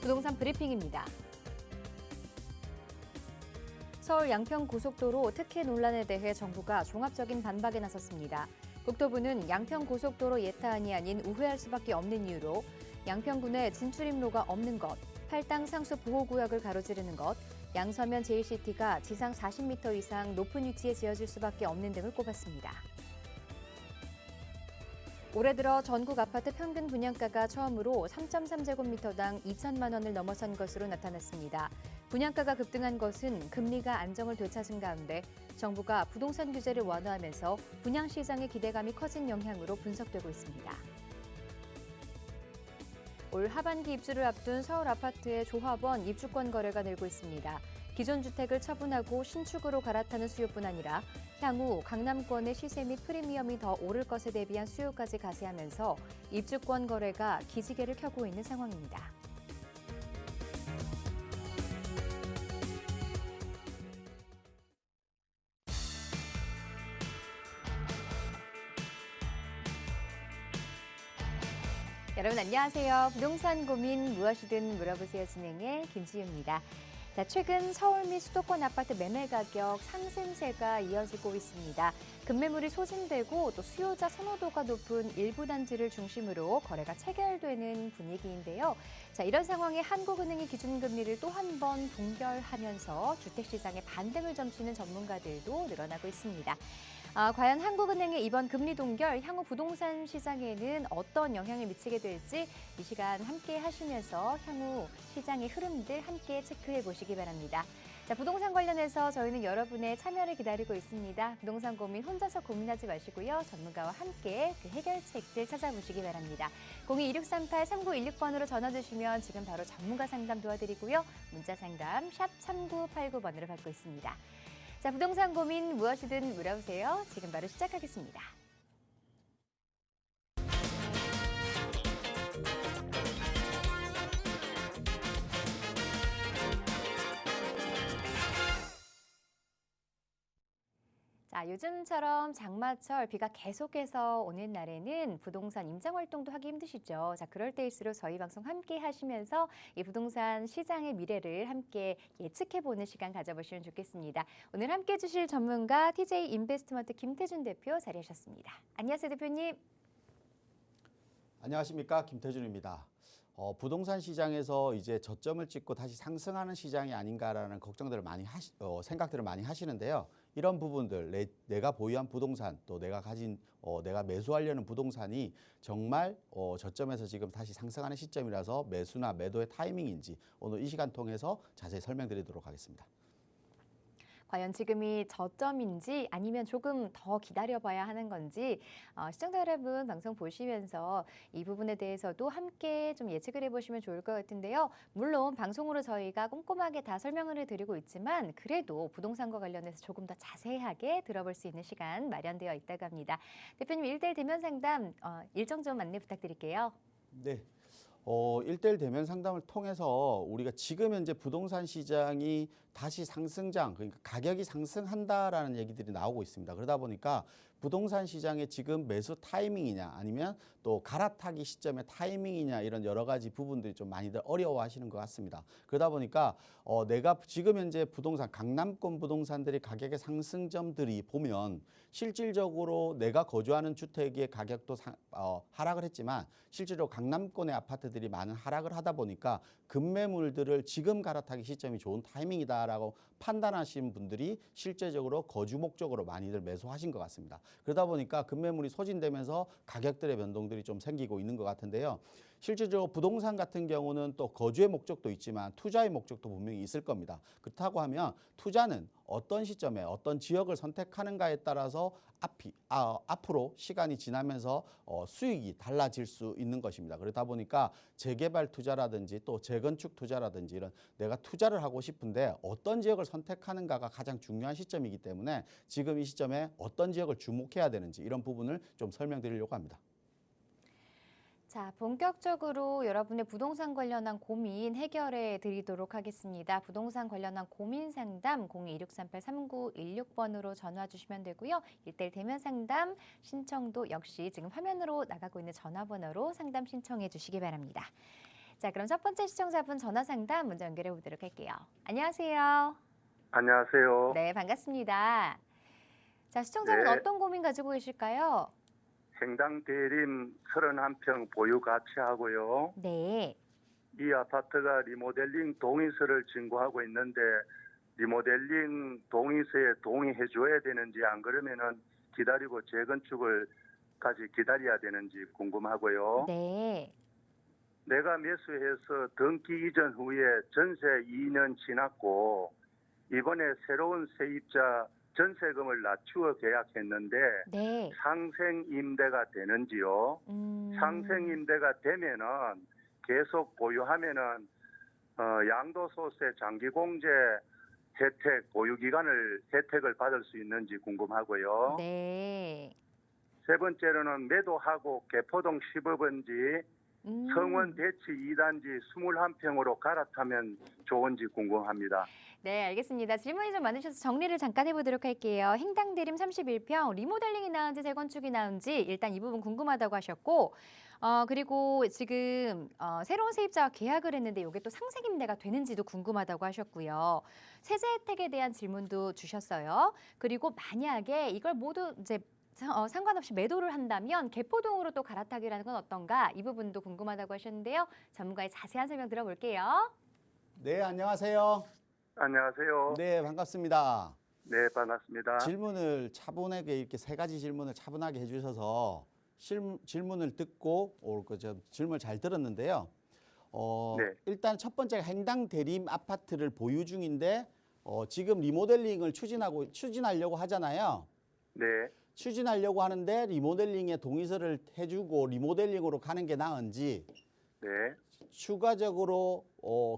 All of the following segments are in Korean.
부동산 브리핑입니다. 서울 양평고속도로 특혜 논란에 대해 정부가 종합적인 반박에 나섰습니다. 국토부는 양평고속도로 예타안이 아닌 우회할 수밖에 없는 이유로 양평군에 진출입로가 없는 것, 팔당 상수 보호구역을 가로지르는 것, 양서면 제일시티가 지상 40m 이상 높은 위치에 지어질 수밖에 없는 등을 꼽았습니다. 올해 들어 전국 아파트 평균 분양가가 처음으로 3.3제곱미터당 2천만 원을 넘어선 것으로 나타났습니다. 분양가가 급등한 것은 금리가 안정을 되찾은 가운데 정부가 부동산 규제를 완화하면서 분양시장의 기대감이 커진 영향으로 분석되고 있습니다. 올 하반기 입주를 앞둔 서울 아파트의 조합원 입주권 거래가 늘고 있습니다. 기존 주택을 처분하고 신축으로 갈아타는 수요뿐 아니라 향후 강남권의 시세 및 프리미엄이 더 오를 것에 대비한 수요까지 가세하면서 입주권 거래가 기지개를 켜고 있는 상황입니다. 여러분 안녕하세요. 부동산 고민 무엇이든 물어보세요 진행의 김지유입니다. 자, 최근 서울 및 수도권 아파트 매매 가격 상승세가 이어지고 있습니다. 급매물이 소진되고 또 수요자 선호도가 높은 일부 단지를 중심으로 거래가 체결되는 분위기인데요. 자, 이런 상황에 한국은행이 기준금리를 또 한 번 동결하면서 주택시장에 반등을 점치는 전문가들도 늘어나고 있습니다. 과연 한국은행의 이번 금리 동결, 향후 부동산 시장에는 어떤 영향을 미치게 될지 이 시간 함께 하시면서 향후 시장의 흐름들 함께 체크해 보시기 바랍니다. 자, 부동산 관련해서 저희는 여러분의 참여를 기다리고 있습니다. 부동산 고민 혼자서 고민하지 마시고요. 전문가와 함께 그 해결책들 찾아보시기 바랍니다. 02-2638-3916번으로 전화 주시면 지금 바로 전문가 상담 도와드리고요. 문자 상담 샵 3989번으로 받고 있습니다. 자, 부동산 고민 무엇이든 물어보세요. 지금 바로 시작하겠습니다. 자, 요즘처럼 장마철 비가 계속해서 오는 날에는 부동산 임장 활동도 하기 힘드시죠. 자, 그럴 때일수록 저희 방송 함께 하시면서 이 부동산 시장의 미래를 함께 예측해보는 시간 가져보시면 좋겠습니다. 오늘 함께 해주실 전문가 TJ 인베스트먼트 김태준 대표 자리하셨습니다. 안녕하세요, 대표님. 안녕하십니까, 김태준입니다. 부동산 시장에서 이제 저점을 찍고 다시 상승하는 시장이 아닌가라는 걱정들을 많이 생각들을 많이 하시는데요. 이런 부분들, 내가 보유한 부동산, 또 내가 가진 내가 매수하려는 부동산이 정말 저점에서 지금 다시 상승하는 시점이라서 매수나 매도의 타이밍인지 오늘 이 시간 통해서 자세히 설명드리도록 하겠습니다. 과연 지금이 저점인지 아니면 조금 더 기다려봐야 하는 건지 시청자 여러분 방송 보시면서 이 부분에 대해서도 함께 좀 예측을 해보시면 좋을 것 같은데요. 물론 방송으로 저희가 꼼꼼하게 다 설명을 해드리고 있지만 그래도 부동산과 관련해서 조금 더 자세하게 들어볼 수 있는 시간 마련되어 있다고 합니다. 대표님 1대1 대면 상담 일정 좀 안내 부탁드릴게요. 네. 1대1 대면 상담을 통해서 우리가 지금 현재 부동산 시장이 다시 상승장, 그러니까 가격이 상승한다라는 얘기들이 나오고 있습니다. 그러다 보니까 부동산 시장의 지금 매수 타이밍이냐 아니면 또 갈아타기 시점의 타이밍이냐 이런 여러 가지 부분들이 좀 많이들 어려워하시는 것 같습니다. 그러다 보니까 내가 지금 현재 부동산, 강남권 부동산들의 가격의 상승점들이 보면 실질적으로 내가 거주하는 주택의 가격도 하락을 했지만 실제로 강남권의 아파트들이 많은 하락을 하다 보니까 급매물들을 지금 갈아타기 시점이 좋은 타이밍이다라고 판단하신 분들이 실제적으로 거주 목적으로 많이들 매수하신 것 같습니다. 그러다 보니까 급매물이 소진되면서 가격들의 변동들이 좀 생기고 있는 것 같은데요. 실질적으로 부동산 같은 경우는 또 거주의 목적도 있지만 투자의 목적도 분명히 있을 겁니다. 그렇다고 하면 투자는 어떤 시점에 어떤 지역을 선택하는가에 따라서 앞으로 시간이 지나면서 수익이 달라질 수 있는 것입니다. 그러다 보니까 재개발 투자라든지 또 재건축 투자라든지 이런 내가 투자를 하고 싶은데 어떤 지역을 선택하는가가 가장 중요한 시점이기 때문에 지금 이 시점에 어떤 지역을 주목해야 되는지 이런 부분을 좀 설명드리려고 합니다. 자, 본격적으로 여러분의 부동산 관련한 고민 해결해 드리도록 하겠습니다. 부동산 관련한 고민 상담 02-2638-3916번으로 전화 주시면 되고요. 1대1 대면 상담 신청도 역시 지금 화면으로 나가고 있는 전화번호로 상담 신청해 주시기 바랍니다. 자, 그럼 첫 번째 시청자분 전화 상담 먼저 연결해 보도록 할게요. 안녕하세요. 안녕하세요. 네, 반갑습니다. 자, 시청자분 네. 어떤 고민 가지고 계실까요? 행당 대림 31평 보유 가치하고요. 네. 이 아파트가 리모델링 동의서를 진구하고 있는데 리모델링 동의서에 동의해 줘야 되는지 안 그러면은 기다리고 재건축을까지 기다려야 되는지 궁금하고요. 네. 내가 매수해서 등기 이전 후에 전세 2년 지났고 이번에 새로운 세입자 전세금을 낮추어 계약했는데 네. 상생 임대가 되는지요? 상생 임대가 되면은 계속 보유하면은 양도소득세 장기공제 혜택 보유 기간을 혜택을 받을 수 있는지 궁금하고요. 네. 세 번째로는 매도하고 개포동 15번지 성원 대치 2단지 21평으로 갈아타면 좋은지 궁금합니다. 네, 알겠습니다. 질문이 좀 많으셔서 정리를 잠깐 해보도록 할게요. 행당 대림 31평, 리모델링이 나은지 재건축이 나은지 일단 이 부분 궁금하다고 하셨고, 그리고 지금 새로운 세입자와 계약을 했는데 이게 또 상생 임대가 되는지도 궁금하다고 하셨고요. 세제 혜택에 대한 질문도 주셨어요. 그리고 만약에 이걸 모두 이제 상관없이 매도를 한다면 개포동으로 또 갈아타기라는 건 어떤가? 이 부분도 궁금하다고 하셨는데요. 전문가의 자세한 설명 들어볼게요. 네, 안녕하세요. 안녕하세요. 네, 반갑습니다. 네, 반갑습니다. 질문을 차분하게 이렇게 세 가지 질문을 차분하게 해주셔서 질문을 듣고 질문을 잘 들었는데요. 네. 일단 첫 번째가 행당 대림 아파트를 보유 중인데 지금 리모델링을 추진하려고 하잖아요. 네. 추진하려고 하는데 리모델링에 동의서를 해주고 리모델링으로 가는 게 나은지 네. 추가적으로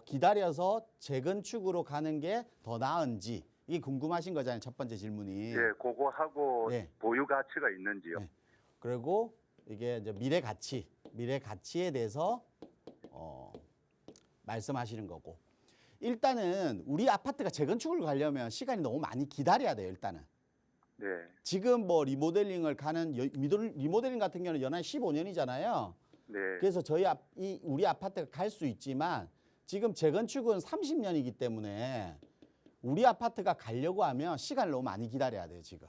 기다려서 재건축으로 가는 게 더 나은지 이게 궁금하신 거잖아요. 첫 번째 질문이. 네, 그거 하고 네. 보유 가치가 있는지요? 네. 그리고 이게 이제 미래 가치에 대해서 말씀하시는 거고. 일단은 우리 아파트가 재건축을 가려면 시간이 너무 많이 기다려야 돼요. 일단은. 네. 지금 뭐 리모델링을 가는 리모델링 같은 경우는 연한 15년이잖아요. 네. 그래서 우리 아파트가 갈 수 있지만 지금 재건축은 30년이기 때문에 우리 아파트가 가려고 하면 시간을 너무 많이 기다려야 돼요, 지금.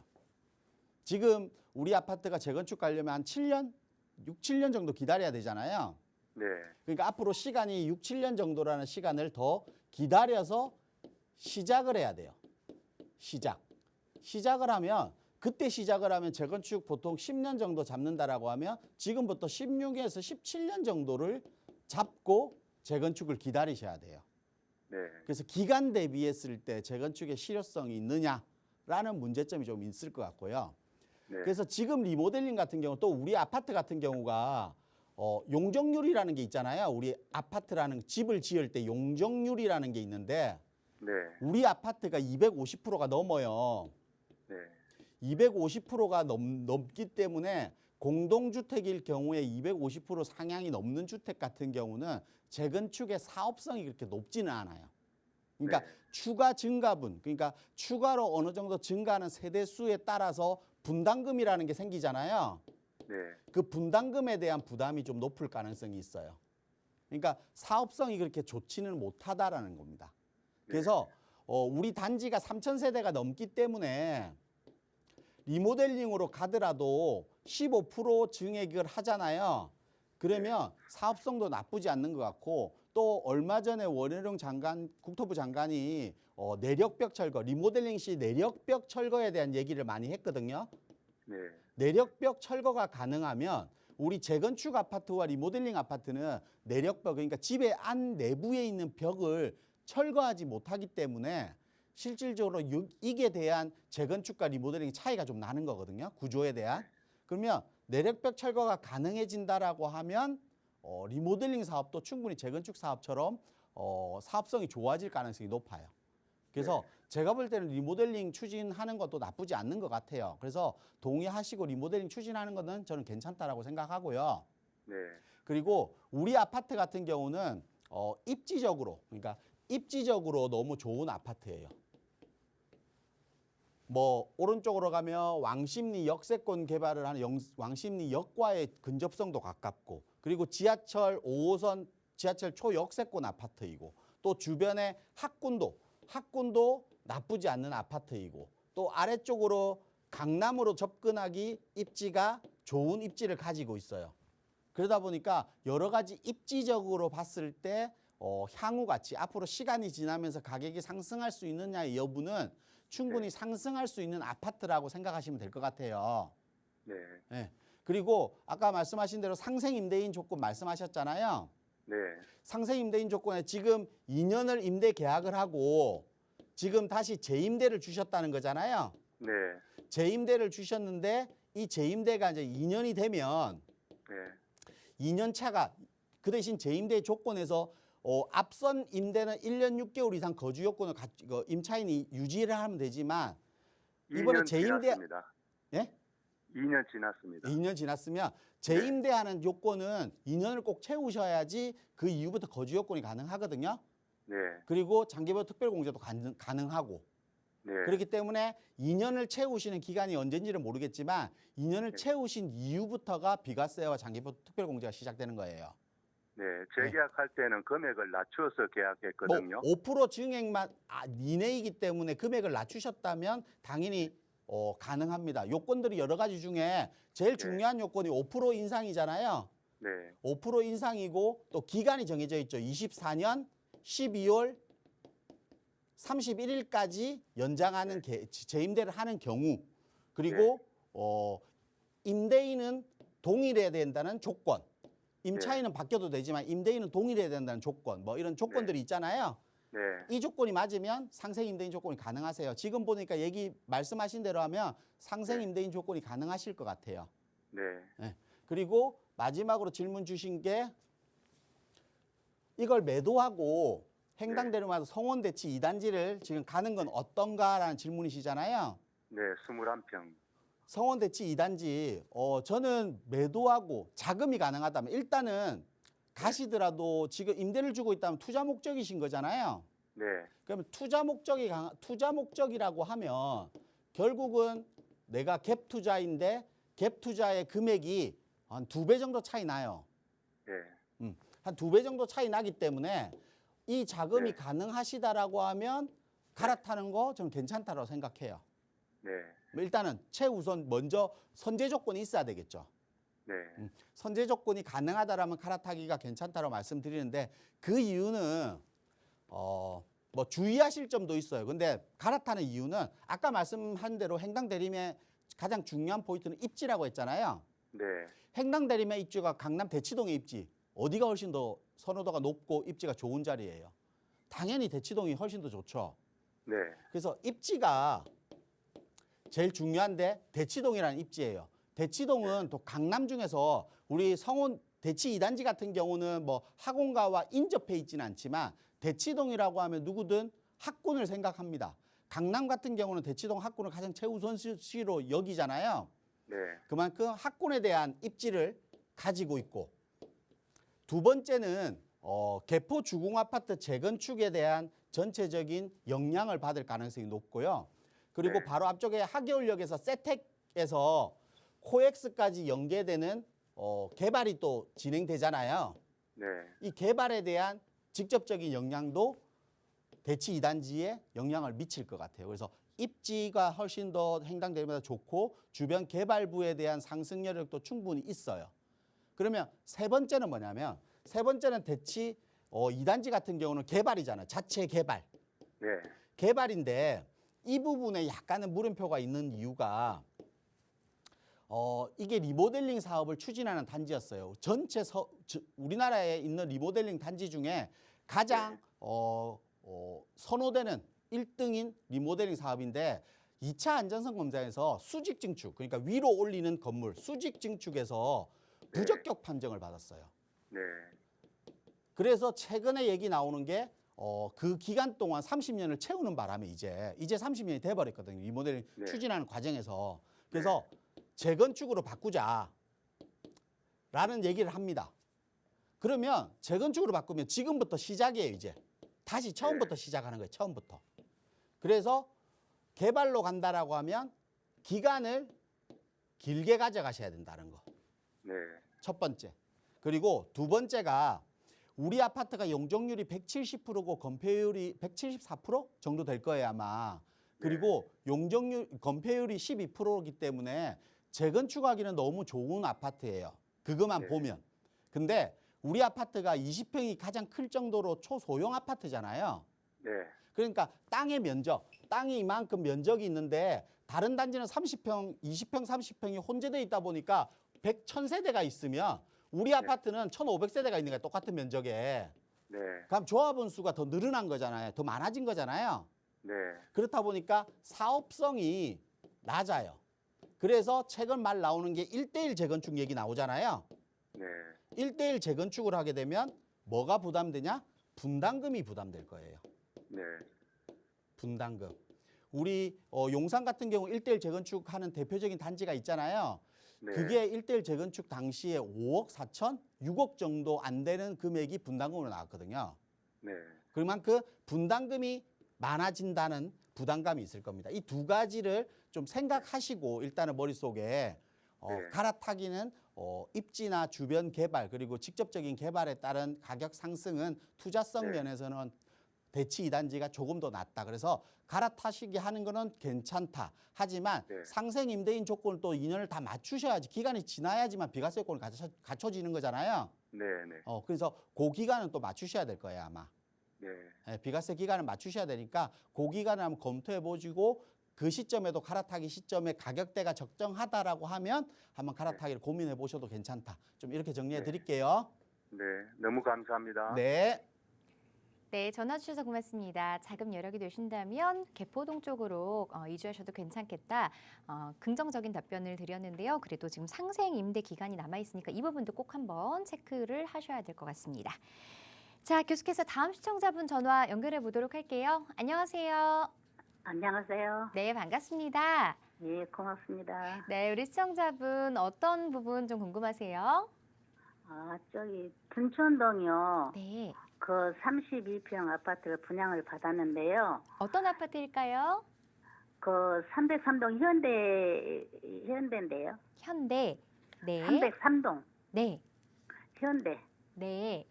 지금 우리 아파트가 재건축 가려면 한 7년? 6, 7년 정도 기다려야 되잖아요. 네. 그러니까 앞으로 시간이 6, 7년 정도라는 시간을 더 기다려서 시작을 해야 돼요. 시작을 하면 그때 시작을 하면 재건축 보통 10년 정도 잡는다라고 하면 지금부터 16에서 17년 정도를 잡고 재건축을 기다리셔야 돼요. 네. 그래서 기간 대비했을 때 재건축의 실효성이 있느냐라는 문제점이 좀 있을 것 같고요. 네. 그래서 지금 리모델링 같은 경우 또 우리 아파트 같은 경우가 용적률이라는 게 있잖아요. 우리 아파트라는 집을 지을 때 용적률이라는 게 있는데 네. 우리 아파트가 250%가 넘어요. 네. 250%가 넘기 때문에 공동주택일 경우에 250% 상향이 넘는 주택 같은 경우는 재건축의 사업성이 그렇게 높지는 않아요. 그러니까 네. 추가 증가분, 그러니까 추가로 어느 정도 증가하는 세대수에 따라서 분담금이라는 게 생기잖아요. 네. 그 분담금에 대한 부담이 좀 높을 가능성이 있어요. 그러니까 사업성이 그렇게 좋지는 못하다라는 겁니다. 그래서 우리 단지가 3,000세대가 넘기 때문에 리모델링으로 가더라도 15% 증액을 하잖아요. 그러면 사업성도 나쁘지 않는 것 같고 또 얼마 전에 원희룡 국토부 장관이 내력벽 철거, 리모델링 시 내력벽 철거에 대한 얘기를 많이 했거든요. 네. 내력벽 철거가 가능하면 우리 재건축 아파트와 리모델링 아파트는 내력벽, 그러니까 집의 안 내부에 있는 벽을 철거하지 못하기 때문에 실질적으로 이게 대한 재건축과 리모델링 차이가 좀 나는 거거든요. 구조에 대한. 그러면 내력벽 철거가 가능해진다라고 하면 리모델링 사업도 충분히 재건축 사업처럼 사업성이 좋아질 가능성이 높아요. 그래서 제가 볼 때는 리모델링 추진하는 것도 나쁘지 않는 것 같아요. 그래서 동의하시고 리모델링 추진하는 것은 저는 괜찮다라고 생각하고요. 네. 그리고 우리 아파트 같은 경우는 입지적으로 너무 좋은 아파트예요. 뭐 오른쪽으로 가면 왕십리 역세권 개발을 하는 왕십리 역과의 근접성도 가깝고 그리고 지하철 5호선 지하철 초역세권 아파트이고 또 주변에 학군도 나쁘지 않는 아파트이고 또 아래쪽으로 강남으로 접근하기 입지가 좋은 입지를 가지고 있어요. 그러다 보니까 여러 가지 입지적으로 봤을 때 향후 가치, 앞으로 시간이 지나면서 가격이 상승할 수 있느냐의 여부는 충분히 상승할 수 있는 아파트라고 생각하시면 될 것 같아요. 네. 네. 그리고 아까 말씀하신 대로 상생 임대인 조건 말씀하셨잖아요. 네. 상생 임대인 조건에 지금 2년을 임대 계약을 하고 지금 다시 재임대를 주셨다는 거잖아요. 네. 재임대를 주셨는데 이 재임대가 이제 2년이 되면 네. 2년 차가 그 대신 재임대 조건에서 앞선 임대는 1년 6개월 이상 거주 요건을 임차인이 유지를 하면 되지만 이번에 2년 재임대 지났습니다. 예? 2년 지났습니다. 2년 지났으면 재임대하는 요건은 2년을 꼭 채우셔야지 그 이후부터 거주 요건이 가능하거든요. 네. 그리고 장기보유 특별공제도 가능하고 네. 그렇기 때문에 2년을 채우시는 기간이 언제인지는 모르겠지만 2년을 네. 채우신 이후부터가 비과세와 장기보유 특별공제가 시작되는 거예요. 네. 재계약할 때는 금액을 낮춰서 뭐 계약했거든요. 5% 증액만 이내이기 때문에 금액을 낮추셨다면 당연히 가능합니다. 요건들이 여러 가지 중에 제일 중요한 요건이 5% 인상이잖아요. 네. 5% 인상이고 또 기간이 정해져 있죠. 24년 12월 31일까지 연장하는 재임대를 하는 경우 그리고 임대인은 동일해야 된다는 조건. 임차인은 바뀌어도 되지만 임대인은 동일해야 된다는 조건. 뭐 이런 조건들이 있잖아요. 네. 이 조건이 맞으면 상생 임대인 조건이 가능하세요. 지금 보니까 말씀하신 대로 하면 상생 임대인 조건이 가능하실 것 같아요. 네. 네. 그리고 마지막으로 질문 주신 게 이걸 매도하고 횡단대로마다 성원대치 2단지를 지금 가는 건 어떤가라는 질문이시잖아요. 네. 21평. 성원대치 2단지 저는 매도하고 자금이 가능하다면 일단은 가시더라도 지금 임대를 주고 있다면 투자 목적이신 거잖아요. 네. 그러면 투자 목적이라고 하면 결국은 내가 갭 투자인데 갭 투자의 금액이 한 2배 정도 차이 나요. 네. 한 2배 정도 차이 나기 때문에 이 자금이 네. 가능하시다라고 하면 갈아타는 거 저는 괜찮다고 생각해요. 네. 일단은 최우선 먼저 선제 조건이 있어야 되겠죠. 네. 선제 조건이 가능하다라면 갈아타기가 괜찮다고 말씀드리는데 그 이유는 뭐 주의하실 점도 있어요. 근데 갈아타는 이유는 아까 말씀한 대로 행당 대림의 가장 중요한 포인트는 입지라고 했잖아요. 네. 행당 대림의 입지가 강남 대치동의 입지 어디가 훨씬 더 선호도가 높고 입지가 좋은 자리예요. 당연히 대치동이 훨씬 더 좋죠. 네. 그래서 입지가 제일 중요한데 대치동이라는 입지예요. 대치동은 또 강남 중에서 우리 성원 대치 2단지 같은 경우는 뭐 학원가와 인접해 있지는 않지만 대치동이라고 하면 누구든 학군을 생각합니다. 강남 같은 경우는 대치동 학군을 가장 최우선시로 여기잖아요. 네. 그만큼 학군에 대한 입지를 가지고 있고 두 번째는 개포 주공아파트 재건축에 대한 전체적인 영향을 받을 가능성이 높고요. 그리고 네. 바로 앞쪽에 하계울역에서 세택에서 코엑스까지 연계되는 개발이 또 진행되잖아요. 네. 이 개발에 대한 직접적인 영향도 대치 2단지에 영향을 미칠 것 같아요. 그래서 입지가 훨씬 더 행당대림보다 좋고 주변 개발부에 대한 상승 여력도 충분히 있어요. 그러면 세 번째는 뭐냐면 세 번째는 대치 2단지 같은 경우는 개발이잖아요. 자체 개발. 네. 개발인데 이 부분에 약간은 물음표가 있는 이유가 이게 리모델링 사업을 추진하는 단지였어요. 전체 우리나라에 있는 리모델링 단지 중에 가장 선호되는 1등인 리모델링 사업인데 2차 안전성 검사에서 수직 증축, 그러니까 위로 올리는 건물 수직 증축에서 부적격 판정을 받았어요. 네. 그래서 최근에 얘기 나오는 게 그 기간 동안 30년을 채우는 바람에 이제 30년이 돼버렸거든요. 리모델링 네. 추진하는 과정에서. 그래서 재건축으로 바꾸자라는 얘기를 합니다. 그러면 재건축으로 바꾸면 지금부터 시작이에요. 이제 다시 처음부터 시작하는 거예요. 처음부터. 그래서 개발로 간다라고 하면 기간을 길게 가져가셔야 된다는 거. 네. 첫 번째. 그리고 두 번째가 우리 아파트가 용적률이 170%고 건폐율이 174% 정도 될 거예요, 아마. 그리고 용적률 건폐율이 12%이기 때문에 재건축하기는 너무 좋은 아파트예요. 그것만 네. 보면. 근데 우리 아파트가 20평이 가장 클 정도로 초소형 아파트잖아요. 네. 그러니까 땅의 면적, 땅이 이만큼 면적이 있는데 다른 단지는 30평, 20평, 30평이 혼재돼 있다 보니까 1000세대가 있으면 우리 아파트는 1500세대가 있는 거예요. 똑같은 면적에. 네. 그럼 조합원 수가 더 늘어난 거잖아요. 더 많아진 거잖아요. 네. 그렇다 보니까 사업성이 낮아요. 그래서 최근 말 나오는 게 1:1 재건축 얘기 나오잖아요. 네. 1:1 재건축을 하게 되면 뭐가 부담되냐? 분담금이 부담될 거예요. 네. 분담금. 우리 용산 같은 경우 1:1 재건축하는 대표적인 단지가 있잖아요. 네. 그게 1:1 재건축 당시에 5억 4천, 6억 정도 안 되는 금액이 분담금으로 나왔거든요. 네. 그만큼 분담금이 많아진다는 부담감이 있을 겁니다. 이 두 가지를 좀 생각하시고 일단은 머릿속에 네. 갈아타기는 입지나 주변 개발 그리고 직접적인 개발에 따른 가격 상승은 투자성 네. 면에서는 대치 2단지가 조금 더 낫다. 그래서 갈아타시기 하는 거는 괜찮다. 하지만 네. 상생 임대인 조건을 또 2년을 다 맞추셔야지 기간이 지나야지만 비과세 요건이 갖춰지는 거잖아요. 네. 네. 그래서 그 기간은 또 맞추셔야 될 거예요, 아마. 네. 예, 비과세 기간을 맞추셔야 되니까 그 기간을 한번 검토해 보시고 그 시점에도 갈아타기 시점에 가격대가 적정하다라고 하면 한번 갈아타기를 고민해 보셔도 괜찮다. 좀 이렇게 정리해 네. 드릴게요. 네. 너무 감사합니다. 네. 네, 전화 주셔서 고맙습니다. 자금 여력이 되신다면 개포동 쪽으로 이주하셔도 괜찮겠다. 긍정적인 답변을 드렸는데요. 그래도 지금 상생 임대 기간이 남아 있으니까 이 부분도 꼭 한번 체크를 하셔야 될 것 같습니다. 자, 계속해서 다음 시청자분 전화 연결해 보도록 할게요. 안녕하세요. 안녕하세요. 네, 반갑습니다. 예, 고맙습니다. 네, 우리 시청자분 어떤 부분 좀 궁금하세요? 저기 둔촌동이요. 네, 그 32평 아파트를 분양을 받았는데요. 어떤 아파트일까요? 그 303동 현대인데요. 현대. 네. 303동 네. 현대. 네.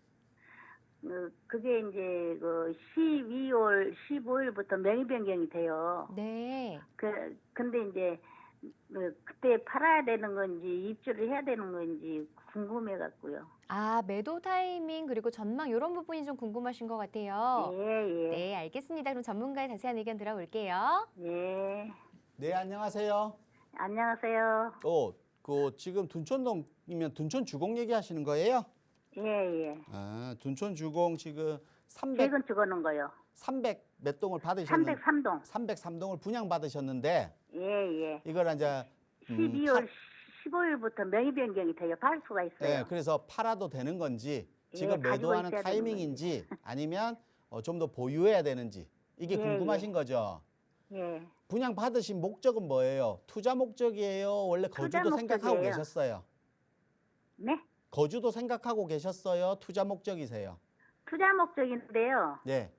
그게 이제 그 12월 15일부터 명의 변경이 돼요. 네. 근데 이제 그때 팔아야 되는 건지 입주를 해야 되는 건지 궁금해 갖고요. 아, 매도 타이밍 그리고 전망 이런 부분이 좀 궁금하신 것 같아요. 예, 예. 네, 알겠습니다. 그럼 전문가의 자세한 의견 들어볼게요. 예. 네, 안녕하세요. 안녕하세요. 지금 둔촌동이면 둔촌 주공 얘기하시는 거예요? 예, 예. 둔촌 주공 지금 300 재건축하는 거요. 몇 동을 받으셨는데 303동. 303동을 분양 받으셨는데 예, 예. 이걸 이제 12월 15일부터 명의 변경이 돼요. 팔 수가 있어요. 네, 그래서 팔아도 되는 건지 지금 가지고 매도하는 있어야 되는 타이밍인지 아니면 좀 더 보유해야 되는지 이게 예, 궁금하신 거죠? 예. 분양 받으신 목적은 뭐예요? 투자 목적이에요? 원래 투자 거주도 생각하고 목적이에요. 계셨어요? 네? 거주도 생각하고 계셨어요? 투자 목적이세요? 투자 목적인데요. 네.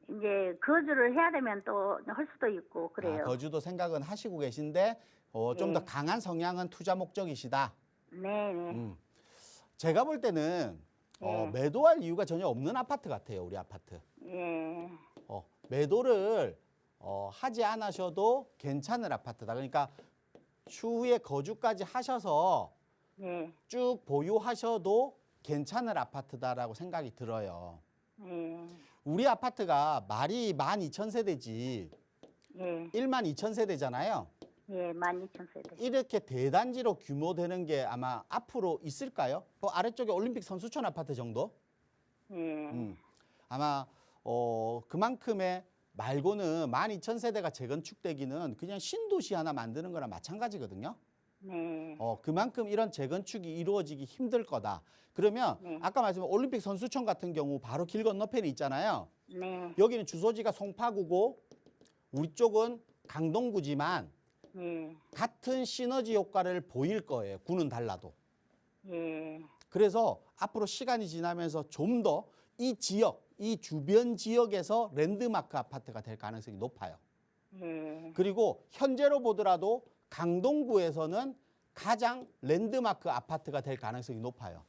이제 거주를 해야 되면 또 할 수도 있고 그래요. 거주도 생각은 하시고 계신데 좀 더 네. 강한 성향은 투자 목적이시다. 네, 네. 제가 볼 때는 네. 매도할 이유가 전혀 없는 아파트 같아요. 우리 아파트. 예. 매도를 하지 않으셔도 괜찮은 아파트다. 그러니까 추후에 거주까지 하셔서 예. 쭉 보유하셔도 괜찮은 아파트다라고 생각이 들어요. 예. 우리 아파트가 말이 12,000세대지 예. 12,000세대잖아요. 예. 12,000세대. 이렇게 대단지로 규모되는 게 아마 앞으로 있을까요? 아래쪽에 올림픽 선수촌 아파트 정도? 예. 아마 그만큼의 말고는 12,000세대가 재건축되기는 그냥 신도시 하나 만드는 거랑 마찬가지거든요. 네. 그만큼 이런 재건축이 이루어지기 힘들 거다. 그러면 네. 아까 말씀한 올림픽 선수촌 같은 경우 바로 길 건너편에 있잖아요. 네. 여기는 주소지가 송파구고 우리 쪽은 강동구지만 예. 같은 시너지 효과를 보일 거예요. 구는 달라도. 예. 그래서 앞으로 시간이 지나면서 좀 더 이 지역, 이 주변 지역에서 랜드마크 아파트가 될 가능성이 높아요. 예. 그리고 현재로 보더라도 강동구에서는 가장 랜드마크 아파트가 될 가능성이 높아요.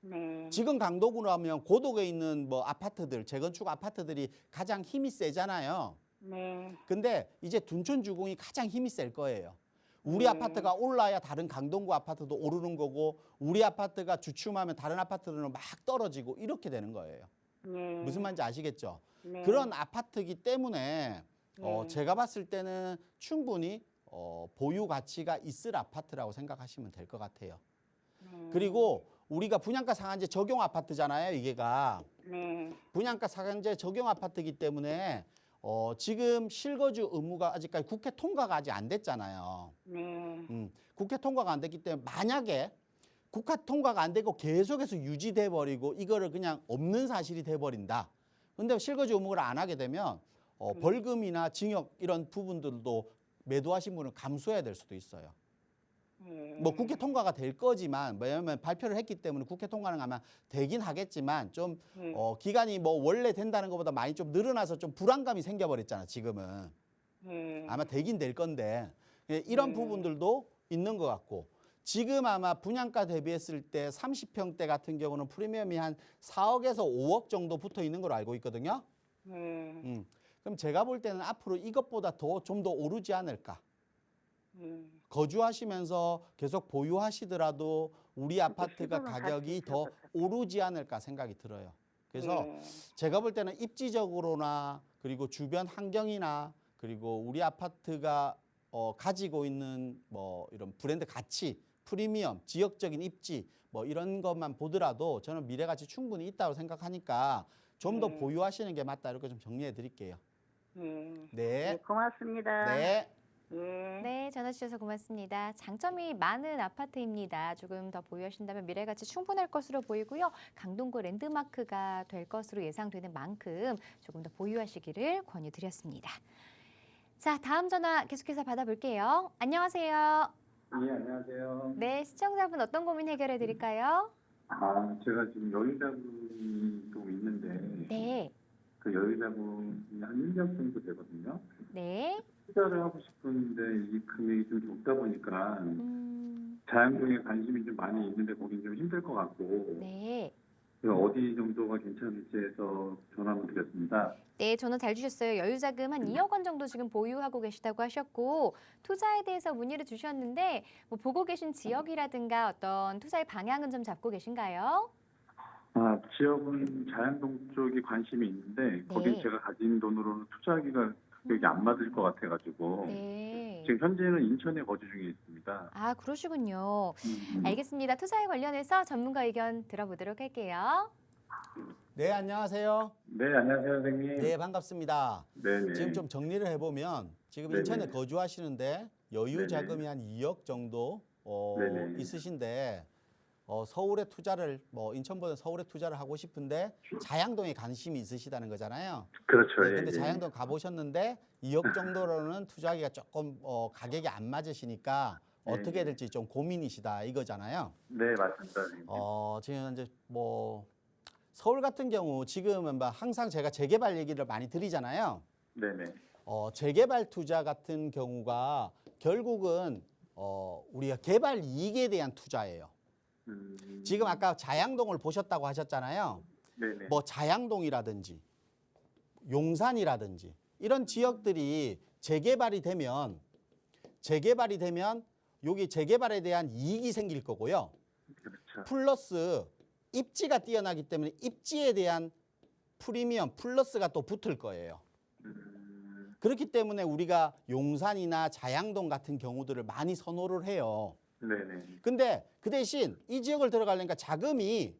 네. 지금 강동구로 하면 고독에 있는 뭐 아파트들, 재건축 아파트들이 가장 힘이 세잖아요. 네. 근데 이제 둔촌주공이 가장 힘이 셀 거예요. 우리 네. 아파트가 올라야 다른 강동구 아파트도 오르는 거고, 우리 아파트가 주춤하면 다른 아파트들은 막 떨어지고 이렇게 되는 거예요. 네. 무슨 말인지 아시겠죠? 네. 그런 아파트이기 때문에 네. 제가 봤을 때는 충분히 보유 가치가 있을 아파트라고 생각하시면 될 것 같아요. 네. 그리고 우리가 분양가 상한제 적용 아파트잖아요, 이게가. 네. 분양가 상한제 적용 아파트이기 때문에 지금 실거주 의무가 아직까지 국회 통과가 아직 안 됐잖아요. 네. 국회 통과가 안 됐기 때문에 만약에 국회 통과가 안 되고 계속해서 유지돼 버리고 이거를 그냥 없는 사실이 돼 버린다. 근데 실거주 의무를 안 하게 되면 벌금이나 징역 이런 부분들도 매도하신 분은 감수해야 될 수도 있어요. 네. 뭐 국회 통과가 될 거지만, 왜냐하면 발표를 했기 때문에 국회 통과는 아마 되긴 하겠지만 좀 네. 기간이 뭐 원래 된다는 것보다 많이 좀 늘어나서 좀 불안감이 생겨버렸잖아, 지금은. 네. 아마 되긴 될 건데 이런 네. 부분들도 있는 것 같고, 지금 아마 분양가 대비했을 때 30평대 같은 경우는 프리미엄이 한 4억에서 5억 정도 붙어 있는 걸로 알고 있거든요. 네. 그럼 제가 볼 때는 앞으로 이것보다 좀 더 오르지 않을까. 네. 거주하시면서 계속 보유하시더라도 우리 아파트가 시도는 가격이 같이 더 있을 것 같아요. 오르지 않을까 생각이 들어요. 그래서 네. 제가 볼 때는 입지적으로나 그리고 주변 환경이나 그리고 우리 아파트가 가지고 있는 뭐 이런 브랜드 가치, 프리미엄, 지역적인 입지 뭐 이런 것만 보더라도 저는 미래 가치 충분히 있다고 생각하니까 좀 더 네. 보유하시는 게 맞다, 이렇게 좀 정리해 드릴게요. 네. 네. 네. 고맙습니다. 네. 예. 네, 전화 주셔서 고맙습니다. 장점이 많은 아파트입니다. 조금 더 보유하신다면 미래가치 충분할 것으로 보이고요. 강동구 랜드마크가 될 것으로 예상되는 만큼 조금 더 보유하시기를 권유드렸습니다. 자, 다음 전화 계속해서 받아볼게요. 안녕하세요. 예, 안녕하세요. 네, 시청자분 어떤 고민 해결해 드릴까요? 제가 지금 여유자금이 좀 있는데, 네, 그 여유자금이 한 1년 정도 되거든요. 네. 투자를 하고 싶은데 이 금액이 좀 적다 보니까 음, 자양동에 관심이 좀 많이 있는데 거긴 좀 힘들 것 같고, 네. 그래서 어디 정도가 괜찮을지 해서 전화를 드렸습니다. 네, 전화 잘 주셨어요. 여유자금 한 2억 원 정도 지금 보유하고 계시다고 하셨고, 투자에 대해서 문의를 주셨는데, 뭐 보고 계신 지역이라든가 어떤 투자의 방향은 좀 잡고 계신가요? 지역은 자양동 쪽이 관심이 있는데, 거긴 네. 제가 가진 돈으로는 투자하기가 여기 안 맞을 것 같아가지고, 네. 지금 현재는 인천에 거주 중에 있습니다. 아, 그러시군요. 음. 알겠습니다. 투자에 관련해서 전문가 의견 들어보도록 할게요. 네, 안녕하세요. 네, 안녕하세요, 선생님. 네, 반갑습니다. 네네. 지금 좀 정리를 해보면 지금 네네. 인천에 거주하시는데 여유 네네. 자금이 한 2억 정도 네네. 있으신데 서울에 투자를 인천보다 서울에 투자를 하고 싶은데 자양동에 관심이 있으시다는 거잖아요. 그렇죠. 네, 예, 근데 예. 자양동 가보셨는데 2억 정도로는 투자하기가 조금 가격이 안 맞으시니까 네. 어떻게 해야 될지 좀 고민이시다 이거잖아요. 네, 맞습니다, 선생님. 지금 이제 서울 같은 경우 지금은 항상 제가 재개발 얘기를 많이 드리잖아요. 네네. 재개발 투자 같은 경우가 결국은 우리가 개발 이익에 대한 투자예요. 지금 아까 자양동을 보셨다고 하셨잖아요. 네네. 뭐 자양동이라든지 용산이라든지 이런 지역들이 재개발이 되면 여기 재개발에 대한 이익이 생길 거고요. 그렇죠. 플러스 입지가 뛰어나기 때문에 입지에 대한 프리미엄 플러스가 또 붙을 거예요. 그렇기 때문에 우리가 용산이나 자양동 같은 경우들을 많이 선호를 해요. 네네. 근데 그 대신 이 지역을 들어가려니까 자금이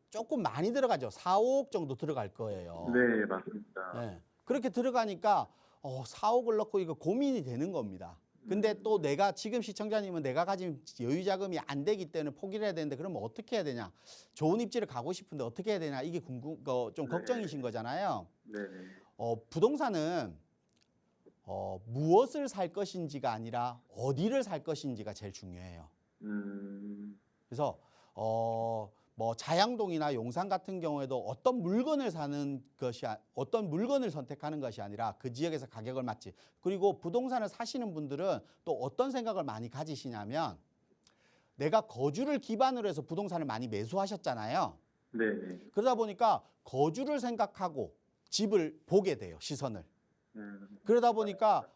조금 많이 들어가죠. 4, 5억 정도 들어갈 거예요. 네, 맞습니다. 네. 그렇게 들어가니까 4억을 넣고 이거 고민이 되는 겁니다. 근데 또 지금 시청자님은 내가 가진 여유 자금이 안 되기 때문에 포기를 해야 되는데 그러면 어떻게 해야 되냐? 좋은 입지를 가고 싶은데 어떻게 해야 되냐? 이게 좀 걱정이신 거잖아요. 네네. 부동산은 무엇을 살 것인지가 아니라 어디를 살 것인지가 제일 중요해요. 그래서 뭐 자양동이나 용산 같은 경우에도 어떤 물건을 선택하는 것이 아니라 그 지역에서 가격을 맞지. 그리고 부동산을 사시는 분들은 또 어떤 생각을 많이 가지시냐면 내가 거주를 기반으로 해서 부동산을 많이 매수하셨잖아요. 네네. 그러다 보니까 거주를 생각하고 집을 보게 돼요, 시선을. 그러다 보니까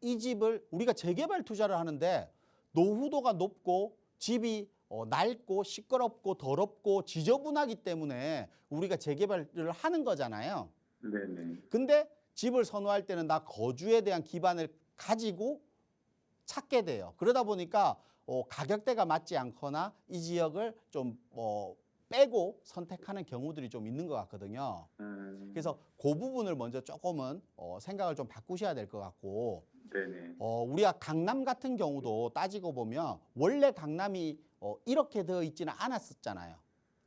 이 집을 우리가 재개발 투자를 하는데 노후도가 높고 집이 낡고 시끄럽고 더럽고 지저분하기 때문에 우리가 재개발을 하는 거잖아요. 네네. 근데 집을 선호할 때는 나 거주에 대한 기반을 가지고 찾게 돼요. 그러다 보니까 가격대가 맞지 않거나 이 지역을 좀 빼고 선택하는 경우들이 좀 있는 것 같거든요. 그래서 그 부분을 먼저 조금은 생각을 좀 바꾸셔야 될 것 같고, 네네. 우리가 강남 같은 경우도 따지고 보면 원래 강남이 이렇게 되어 있지는 않았었잖아요.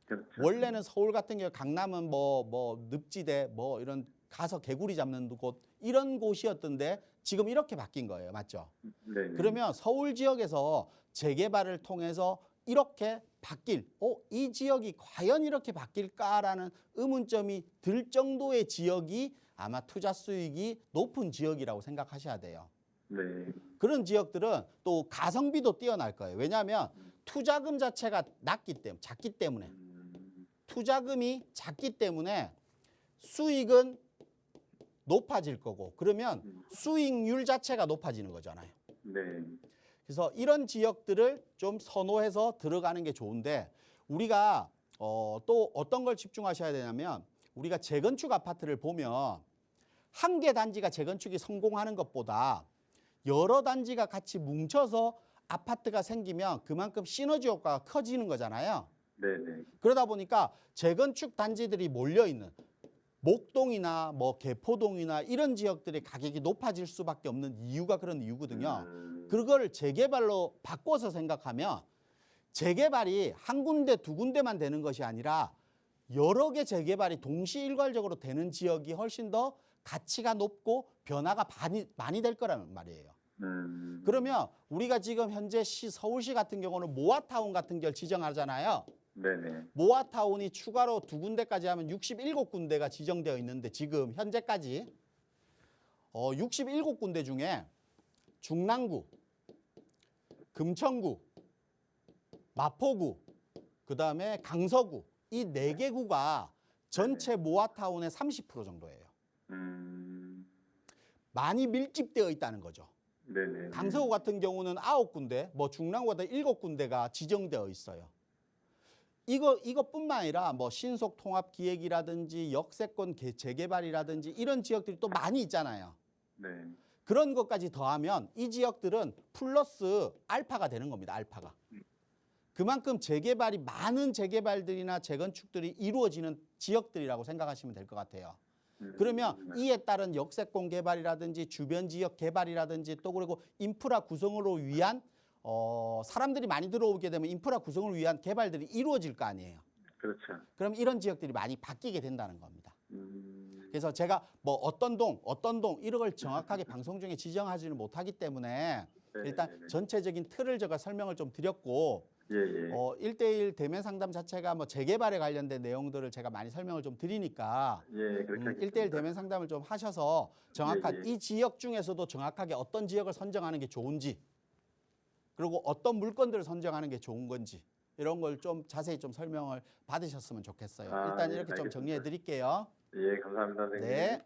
그렇죠. 원래는 서울 같은 경우 강남은 뭐 늪지대 뭐 이런 가서 개구리 잡는 곳 이런 곳이었던데 지금 이렇게 바뀐 거예요. 맞죠? 네네. 그러면 서울 지역에서 재개발을 통해서 이렇게 이 지역이 과연 이렇게 바뀔까라는 의문점이 들 정도의 지역이 아마 투자 수익이 높은 지역이라고 생각하셔야 돼요. 네. 그런 지역들은 또 가성비도 뛰어날 거예요. 왜냐하면 투자금 자체가 작기 때문에 투자금이 작기 때문에 수익은 높아질 거고 그러면 수익률 자체가 높아지는 거잖아요. 네. 그래서 이런 지역들을 좀 선호해서 들어가는 게 좋은데 우리가 또 어떤 걸 집중하셔야 되냐면 우리가 재건축 아파트를 보면 한 개 단지가 재건축이 성공하는 것보다 여러 단지가 같이 뭉쳐서 아파트가 생기면 그만큼 시너지 효과가 커지는 거잖아요. 네네. 그러다 보니까 재건축 단지들이 몰려있는 목동이나 뭐 개포동이나 이런 지역들의 가격이 높아질 수밖에 없는 이유가 그런 이유거든요. 그걸 재개발로 바꿔서 생각하면 재개발이 한 군데 두 군데만 되는 것이 아니라 여러 개 재개발이 동시 일괄적으로 되는 지역이 훨씬 더 가치가 높고 변화가 많이 될 거란 말이에요. 그러면 우리가 지금 현재 서울시 같은 경우는 모아타운 같은 걸 지정하잖아요. 네네. 모아타운이 추가로 2군데까지 하면 67군데가 지정되어 있는데 지금 현재까지 67군데 중에 중랑구, 금천구, 마포구, 그다음에 강서구 이 4개 구가 전체 모아타운의 30% 정도예요. 많이 밀집되어 있다는 거죠. 네네. 강서구 같은 경우는 9군데, 뭐 중랑구 같은 7군데가 지정되어 있어요. 이것뿐만 아니라 뭐 신속통합기획이라든지 역세권 재개발이라든지 이런 지역들이 또 많이 있잖아요. 네. 그런 것까지 더하면 이 지역들은 플러스 알파가 되는 겁니다. 알파가. 그만큼 많은 재개발들이나 재건축들이 이루어지는 지역들이라고 생각하시면 될 것 같아요. 그러면 이에 따른 역세권 개발이라든지 주변 지역 개발이라든지 또 그리고 인프라 구성으로 위한 사람들이 많이 들어오게 되면 인프라 구성을 위한 개발들이 이루어질 거 아니에요. 그렇죠. 그럼 이런 지역들이 많이 바뀌게 된다는 겁니다. 그래서 제가 뭐 어떤 동 이런 걸 정확하게 방송 중에 지정하지는 못하기 때문에 일단 전체적인 틀을 제가 설명을 좀 드렸고 예예. 1대1 대면 상담 자체가 뭐 재개발에 관련된 내용들을 제가 많이 설명을 좀 드리니까 예, 그렇게 하겠습니다. 1대1 대면 상담을 좀 하셔서 정확한 예. 이 지역 중에서도 정확하게 어떤 지역을 선정하는 게 좋은지 그리고 어떤 물건들을 선정하는 게 좋은 건지 이런 걸 좀 자세히 좀 설명을 받으셨으면 좋겠어요. 일단 예, 이렇게 좀 알겠습니다. 정리해 드릴게요. 예, 감사합니다, 선생님. 네.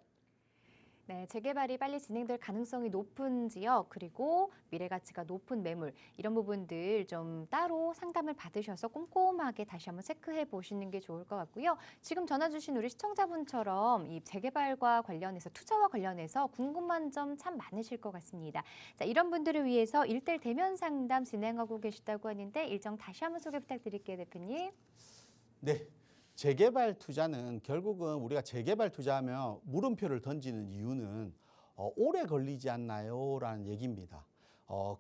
네, 재개발이 빨리 진행될 가능성이 높은 지역 그리고 미래 가치가 높은 매물 이런 부분들 좀 따로 상담을 받으셔서 꼼꼼하게 다시 한번 체크해 보시는 게 좋을 것 같고요. 지금 전화 주신 우리 시청자분처럼 이 재개발과 관련해서 투자와 관련해서 궁금한 점 참 많으실 것 같습니다. 자, 이런 분들을 위해서 1대1 대면 상담 진행하고 계시다고 하는데 일정 다시 한번 소개 부탁드릴게요, 대표님. 네. 재개발 투자는 결국은 우리가 재개발 투자하면 물음표를 던지는 이유는 오래 걸리지 않나요? 라는 얘기입니다.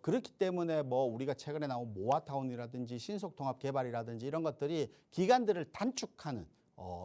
그렇기 때문에 뭐 우리가 최근에 나온 모아타운이라든지 신속통합개발이라든지 이런 것들이 기간들을 단축하는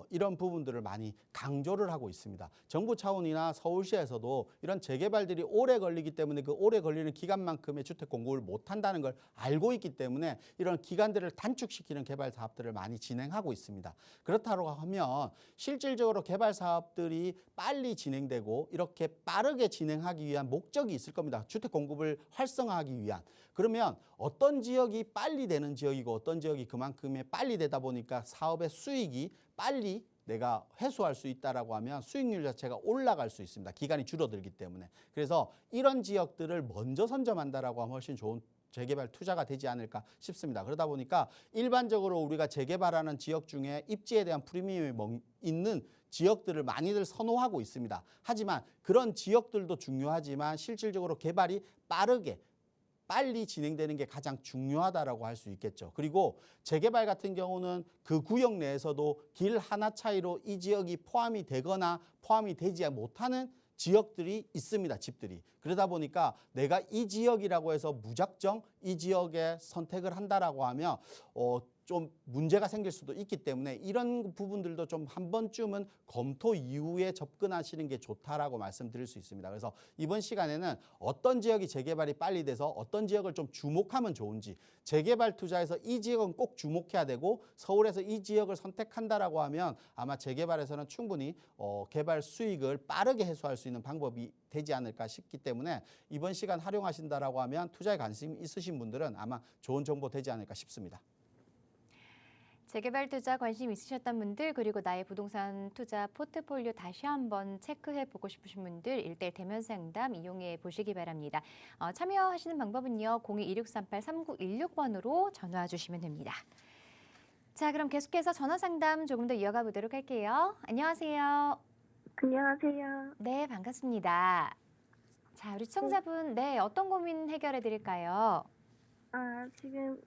이런 부분들을 많이 강조를 하고 있습니다. 정부 차원이나 서울시에서도 이런 재개발들이 오래 걸리기 때문에 그 오래 걸리는 기간만큼의 주택 공급을 못한다는 걸 알고 있기 때문에 이런 기간들을 단축시키는 개발 사업들을 많이 진행하고 있습니다. 그렇다고 하면 실질적으로 개발 사업들이 빨리 진행되고 이렇게 빠르게 진행하기 위한 목적이 있을 겁니다. 주택 공급을 활성화하기 위한. 그러면 어떤 지역이 빨리 되는 지역이고 어떤 지역이 그만큼의 빨리 되다 보니까 사업의 수익이 빨리 내가 회수할 수 있다라고 하면 수익률 자체가 올라갈 수 있습니다. 기간이 줄어들기 때문에. 그래서 이런 지역들을 먼저 선점한다라고 하면 훨씬 좋은 재개발 투자가 되지 않을까 싶습니다. 그러다 보니까 일반적으로 우리가 재개발하는 지역 중에 입지에 대한 프리미엄이 있는 지역들을 많이들 선호하고 있습니다. 하지만 그런 지역들도 중요하지만 실질적으로 개발이 빨리 진행되는 게 가장 중요하다라고 할 수 있겠죠. 그리고 재개발 같은 경우는 그 구역 내에서도 길 하나 차이로 이 지역이 포함이 되거나 포함이 되지 못하는 지역들이 있습니다. 집들이. 그러다 보니까 내가 이 지역이라고 해서 무작정 이 지역에 선택을 한다라고 하면 좀 문제가 생길 수도 있기 때문에 이런 부분들도 좀 한 번쯤은 검토 이후에 접근하시는 게 좋다라고 말씀드릴 수 있습니다. 그래서 이번 시간에는 어떤 지역이 재개발이 빨리 돼서 어떤 지역을 좀 주목하면 좋은지, 재개발 투자에서 이 지역은 꼭 주목해야 되고 서울에서 이 지역을 선택한다라고 하면 아마 재개발에서는 충분히 개발 수익을 빠르게 해소할 수 있는 방법이 되지 않을까 싶기 때문에 이번 시간 활용하신다라고 하면 투자에 관심 있으신 분들은 아마 좋은 정보 되지 않을까 싶습니다. 재개발 투자 관심 있으셨던 분들 그리고 나의 부동산 투자 포트폴리오 다시 한번 체크해 보고 싶으신 분들 1:1 대면 상담 이용해 보시기 바랍니다. 참여하시는 방법은요. 02-2638-3916번으로 전화 주시면 됩니다. 자, 그럼 계속해서 전화 상담 조금 더 이어가 보도록 할게요. 안녕하세요. 안녕하세요. 네, 반갑습니다. 자, 우리 시청자분, 네, 어떤 고민 해결해 드릴까요? 지금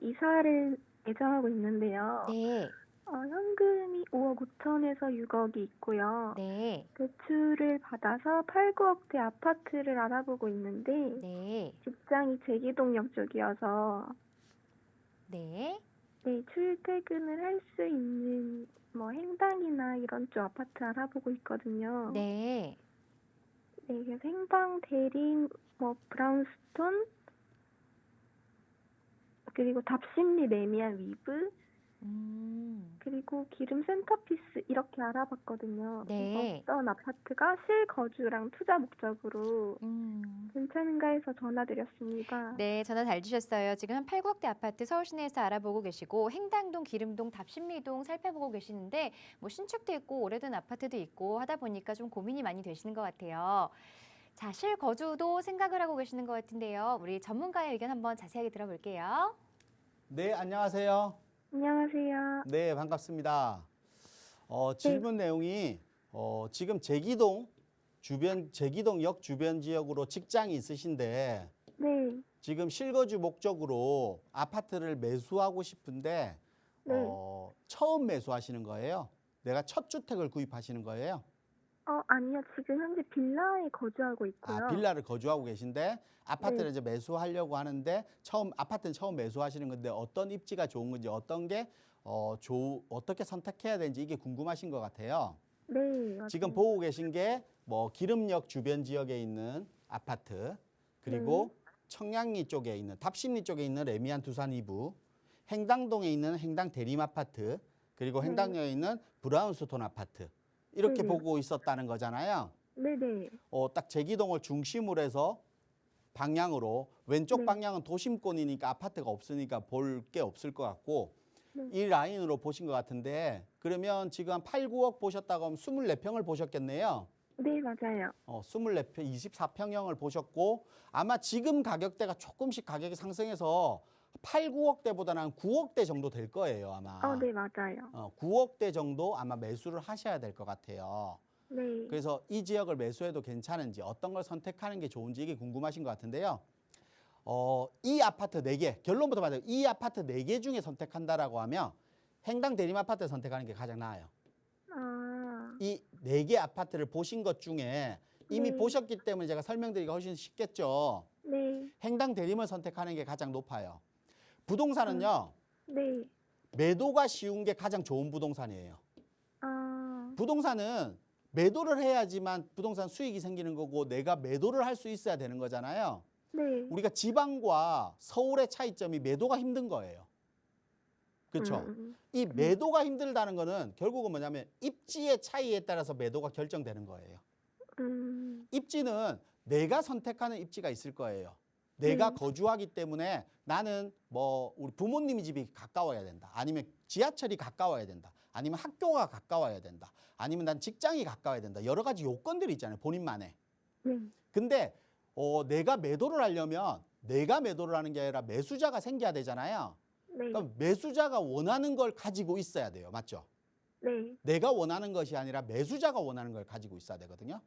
이사를 예정하고 있는데요. 네, 현금이 5억 5천에서 6억이 있고요. 네, 대출을 받아서 8, 9억대 아파트를 알아보고 있는데 네, 직장이 제기동역 쪽이어서 네. 네, 출퇴근을 할 수 있는 뭐 행당이나 이런 쪽 아파트 알아보고 있거든요. 네. 네, 그래서 행당, 대림, 뭐 브라운스톤, 그리고 답심리, 레미안, 위브, 그리고 기름 센터피스 이렇게 알아봤거든요. 네. 어떤 아파트가 실거주랑 투자 목적으로 괜찮은가 해서 전화드렸습니다. 네, 전화 잘 주셨어요. 지금 한 8, 9억대 아파트 서울 시내에서 알아보고 계시고 행당동, 기름동, 답심리동 살펴보고 계시는데 뭐 신축도 있고 오래된 아파트도 있고 하다 보니까 좀 고민이 많이 되시는 것 같아요. 자, 실거주도 생각을 하고 계시는 것 같은데요. 우리 전문가의 의견 한번 자세하게 들어볼게요. 네, 안녕하세요. 안녕하세요. 네, 반갑습니다. 질문 내용이 지금 제기동역 주변 지역으로 직장이 있으신데 네, 지금 실거주 목적으로 아파트를 매수하고 싶은데 네. 처음 매수하시는 거예요? 내가 첫 주택을 구입하시는 거예요? 아니요. 지금 현재 빌라에 거주하고 있고요. 빌라를 거주하고 계신데 아파트를 이제 매수하려고 하는데 아파트는 처음 매수하시는 건데 어떤 입지가 좋은 건지 어떤 게 어떻게 선택해야 되는지 이게 궁금하신 것 같아요. 네, 맞아요. 지금 보고 계신 게 뭐 기름역 주변 지역에 있는 아파트 그리고 청량리 쪽에 있는 답심리 쪽에 있는 레미안 두산 2부, 행당동에 있는 행당 대림 아파트 그리고 행당역에 있는 브라운스톤 아파트 이렇게 네네. 보고 있었다는 거잖아요. 네네. 딱 제기동을 중심으로 해서 방향으로 왼쪽 네. 방향은 도심권이니까 아파트가 없으니까 볼 게 없을 것 같고 네. 이 라인으로 보신 것 같은데 그러면 지금 한 8, 9억 보셨다고 하면 24평을 보셨겠네요. 네, 맞아요. 24평, 24평형을 보셨고 아마 지금 가격대가 조금씩 가격이 상승해서 8, 9억대보다는 9억대 정도 될 거예요, 아마. 네, 맞아요. 9억대 정도 아마 매수를 하셔야 될 것 같아요. 네. 그래서 이 지역을 매수해도 괜찮은지 어떤 걸 선택하는 게 좋은지 이게 궁금하신 것 같은데요. 이 아파트 4개, 결론부터 말해요. 이 아파트 4개 중에 선택한다라고 하면 행당 대림 아파트 선택하는 게 가장 나아요. 이 4개 아파트를 보신 것 중에 이미 네. 보셨기 때문에 제가 설명드리기가 훨씬 쉽겠죠. 네. 행당 대림을 선택하는 게 가장 높아요. 부동산은요. 네. 매도가 쉬운 게 가장 좋은 부동산이에요. 부동산은 매도를 해야지만 부동산 수익이 생기는 거고 내가 매도를 할 수 있어야 되는 거잖아요. 네. 우리가 지방과 서울의 차이점이 매도가 힘든 거예요. 그렇죠? 이 매도가 힘들다는 거는 결국은 뭐냐면 입지의 차이에 따라서 매도가 결정되는 거예요. 입지는 내가 선택하는 입지가 있을 거예요. 내가 거주하기 때문에 나는 뭐 우리 부모님이 집이 가까워야 된다. 아니면 지하철이 가까워야 된다. 아니면 학교가 가까워야 된다. 아니면 난 직장이 가까워야 된다. 여러 가지 요건들이 있잖아요. 본인만의. 근데 내가 매도를 하려면 내가 매도를 하는 게 아니라 매수자가 생겨야 되잖아요. 네. 그럼 매수자가 원하는 걸 가지고 있어야 돼요. 맞죠? 네. 내가 원하는 것이 아니라 매수자가 원하는 걸 가지고 있어야 되거든요.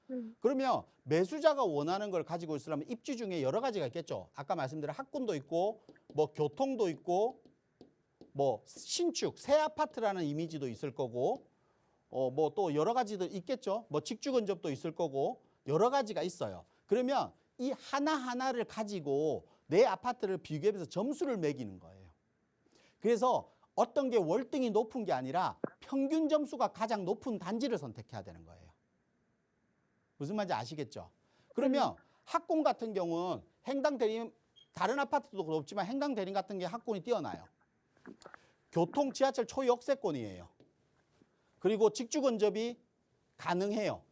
네. 그러면 매수자가 원하는 걸 가지고 있으려면 입지 중에 여러 가지가 있겠죠. 아까 말씀드린 학군도 있고 뭐 교통도 있고 뭐 신축, 새 아파트라는 이미지도 있을 거고 뭐 또 여러 가지들 있겠죠. 뭐 직주 근접도 있을 거고 여러 가지가 있어요. 그러면 이 하나하나를 가지고 내 아파트를 비교해서 점수를 매기는 거예요. 그래서 어떤 게 월등히 높은 게 아니라 평균 점수가 가장 높은 단지를 선택해야 되는 거예요. 무슨 말인지 아시겠죠? 그러면 학군 같은 경우는 행당 대림, 다른 아파트도 높지만 행당 대림 같은 게 학군이 뛰어나요. 교통, 지하철 초역세권이에요. 그리고 직주 근접이 가능해요.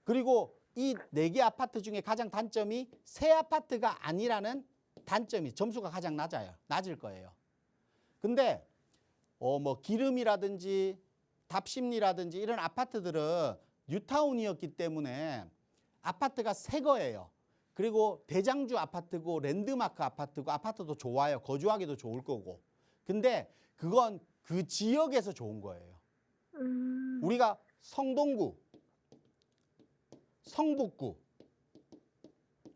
그리고 이 4개 아파트 중에 가장 단점이 새 아파트가 아니라는 단점이 점수가 가장 낮을 거예요. 근데 뭐 기름이라든지 답심리라든지 이런 아파트들은 뉴타운이었기 때문에 아파트가 새 거예요. 그리고 대장주 아파트고 랜드마크 아파트고 아파트도 좋아요. 거주하기도 좋을 거고. 근데 그건 그 지역에서 좋은 거예요. 우리가 성동구, 성북구,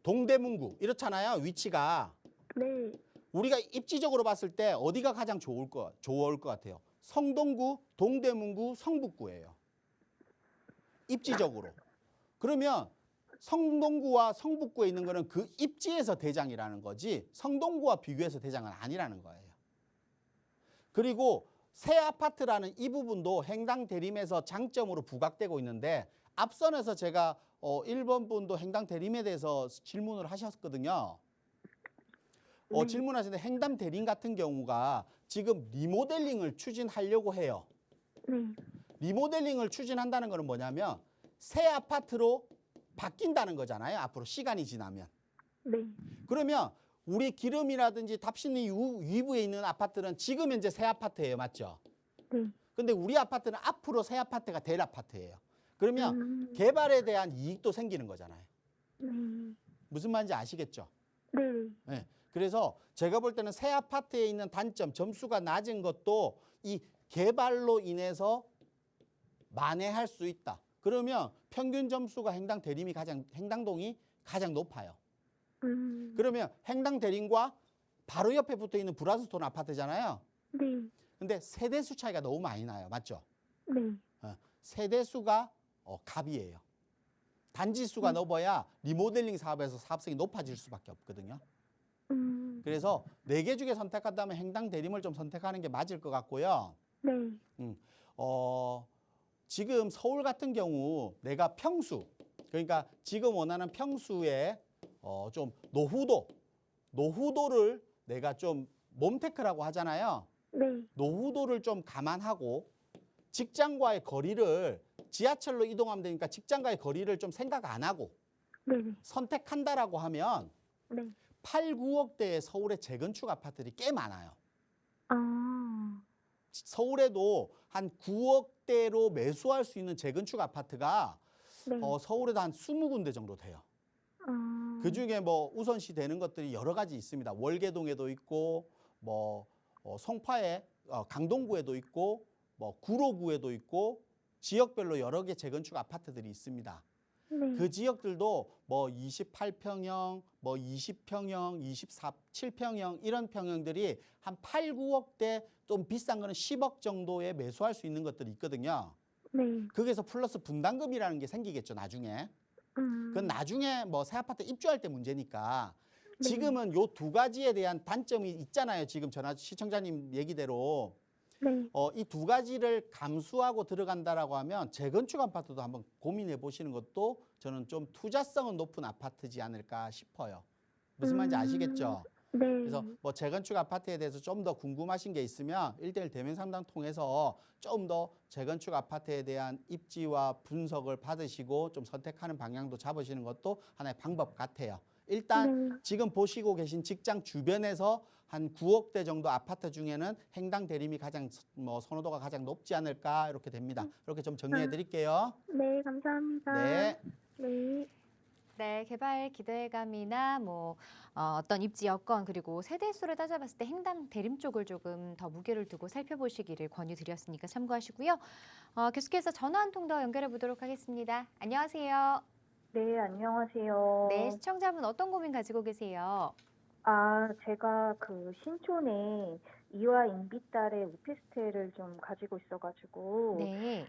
동대문구 이렇잖아요. 위치가. 네. 우리가 입지적으로 봤을 때 어디가 가장 좋을 것 같아요? 성동구, 동대문구, 성북구예요. 입지적으로. 그러면 성동구와 성북구에 있는 거는 그 입지에서 대장이라는 거지 성동구와 비교해서 대장은 아니라는 거예요. 그리고 새 아파트라는 이 부분도 행당 대림에서 장점으로 부각되고 있는데 앞선에서 제가 1번 분도 행당 대림에 대해서 질문을 하셨거든요. 질문하시는데 행당 대림 같은 경우가 지금 리모델링을 추진하려고 해요. 네. 리모델링을 추진한다는 것은 뭐냐면 새 아파트로 바뀐다는 거잖아요. 앞으로 시간이 지나면. 네. 그러면 우리 기름이라든지 답심리 위부에 있는 아파트는 지금 현재 새 아파트예요. 맞죠? 네. 근데 우리 아파트는 앞으로 새 아파트가 될 아파트예요. 그러면 개발에 대한 이익도 생기는 거잖아요. 네. 무슨 말인지 아시겠죠? 네. 네. 그래서 제가 볼 때는 새 아파트에 있는 단점, 점수가 낮은 것도 이 개발로 인해서 만회할 수 있다. 그러면 평균 점수가 행당동이 가장 높아요. 그러면 행당 대림과 바로 옆에 붙어 있는 브라스톤 아파트잖아요. 네. 근데 세대수 차이가 너무 많이 나요. 맞죠? 네. 세대수가 갑이에요. 단지수가 높아야 리모델링 사업에서 사업성이 높아질 수밖에 없거든요. 그래서 4개 중에 선택한다면 행당 대림을 좀 선택하는 게 맞을 것 같고요. 네. 지금 서울 같은 경우 내가 평수, 그러니까 지금 원하는 평수에 좀 노후도를 내가 좀 몸테크라고 하잖아요. 네. 노후도를 좀 감안하고 직장과의 거리를 지하철로 이동하면 되니까 직장과의 거리를 좀 생각 안 하고 네. 선택한다라고 하면 네. 8, 9억대의 서울의 재건축 아파트들이 꽤 많아요. 서울에도 한 9억대로 매수할 수 있는 재건축 아파트가 네. 서울에도 한 20군데 정도 돼요. 그중에 뭐 우선시 되는 것들이 여러 가지 있습니다. 월계동에도 있고 뭐 송파에 강동구에도 있고 뭐 구로구에도 있고 지역별로 여러 개 재건축 아파트들이 있습니다. 네. 그 지역들도 뭐 28평형, 뭐 20평형, 27평형 이런 평형들이 한 8, 9억대 좀 비싼 거는 10억 정도에 매수할 수 있는 것들이 있거든요. 네. 거기서 플러스 분담금이라는 게 생기겠죠, 나중에. 그건 나중에 뭐 새 아파트 입주할 때 문제니까 지금은 요 2가지에 대한 단점이 있잖아요. 지금 시청자님 얘기대로 네. 이 두 가지를 감수하고 들어간다라고 하면 재건축 아파트도 한번 고민해 보시는 것도 저는 좀 투자성은 높은 아파트지 않을까 싶어요. 무슨 말인지 아시겠죠? 네. 그래서 뭐 재건축 아파트에 대해서 좀 더 궁금하신 게 있으면 1:1 대면 상담 통해서 좀 더 재건축 아파트에 대한 입지와 분석을 받으시고 좀 선택하는 방향도 잡으시는 것도 하나의 방법 같아요. 일단 네. 지금 보시고 계신 직장 주변에서 한 9억대 정도 아파트 중에는 행당 대림이 가장 뭐 선호도가 가장 높지 않을까 이렇게 됩니다. 이렇게 좀 정리해 드릴게요. 네, 감사합니다. 네. 네. 네, 개발 기대감이나 뭐 어떤 입지 여건 그리고 세대 수를 따져봤을 때 행당 대림 쪽을 조금 더 무게를 두고 살펴보시기를 권유드렸으니까 참고하시고요. 계속해서 전화 한 통 더 연결해 보도록 하겠습니다. 안녕하세요. 네, 안녕하세요. 네, 시청자분 어떤 고민 가지고 계세요? 제가 그 신촌에 이화 인비딸의 오피스텔을 좀 가지고 있어가지고, 네.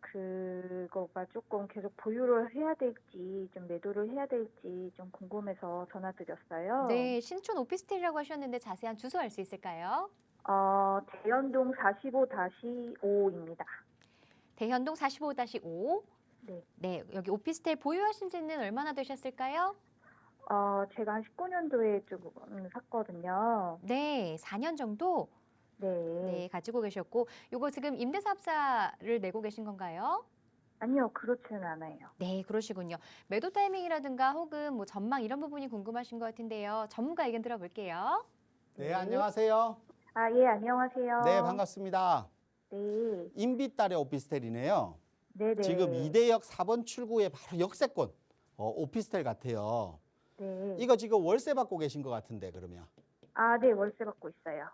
그거가 조금 계속 보유를 해야 될지, 좀 매도를 해야 될지 좀 궁금해서 전화드렸어요. 네, 신촌 오피스텔이라고 하셨는데 자세한 주소 알 수 있을까요? 대연동 45-5입니다. 대현동 45-5. 네. 네, 여기 오피스텔 보유하신 지는 얼마나 되셨을까요? 제가 한 19년도에 좀 샀거든요. 네, 4년 정도 네, 가지고 계셨고 요거 지금 임대사업자를 내고 계신 건가요? 아니요, 그렇지는 않아요. 네, 그러시군요. 매도 타이밍이라든가 혹은 뭐 전망 이런 부분이 궁금하신 것 같은데요. 전문가 의견 들어볼게요. 네, 안녕하세요. 예, 안녕하세요. 네, 반갑습니다. 네, 인비딸의 오피스텔이네요. 네네. 지금 이대역 4번 출구에 바로 역세권 오피스텔 같아요. 네. 이거 지금 월세 받고 계신 것 같은데 그러면 네, 월세 받고 있어요.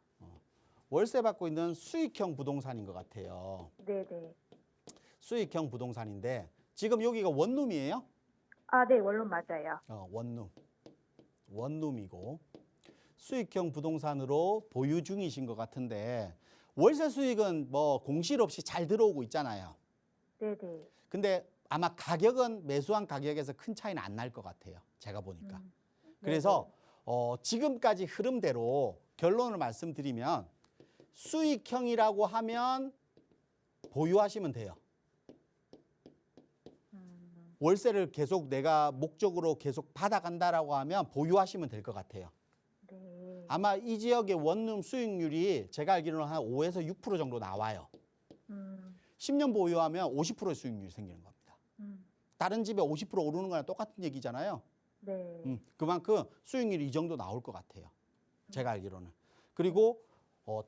월세 받고 있는 수익형 부동산인 것 같아요. 네네. 수익형 부동산인데 지금 여기가 원룸이에요? 네, 원룸 맞아요. 원룸이고 수익형 부동산으로 보유 중이신 것 같은데 월세 수익은 뭐 공실 없이 잘 들어오고 있잖아요. 네네. 근데 아마 가격은 매수한 가격에서 큰 차이는 안 날 것 같아요. 제가 보니까. 그래서 지금까지 흐름대로 결론을 말씀드리면 수익형이라고 하면 보유하시면 돼요. 월세를 계속 내가 목적으로 계속 받아간다라고 하면 보유하시면 될 것 같아요. 네. 아마 이 지역의 원룸 수익률이 제가 알기로는 한 5에서 6% 정도 나와요. 10년 보유하면 50%의 수익률이 생기는 겁니다. 다른 집에 50% 오르는 거랑 똑같은 얘기잖아요. 네. 그만큼 수익률이 이 정도 나올 것 같아요. 제가 알기로는. 그리고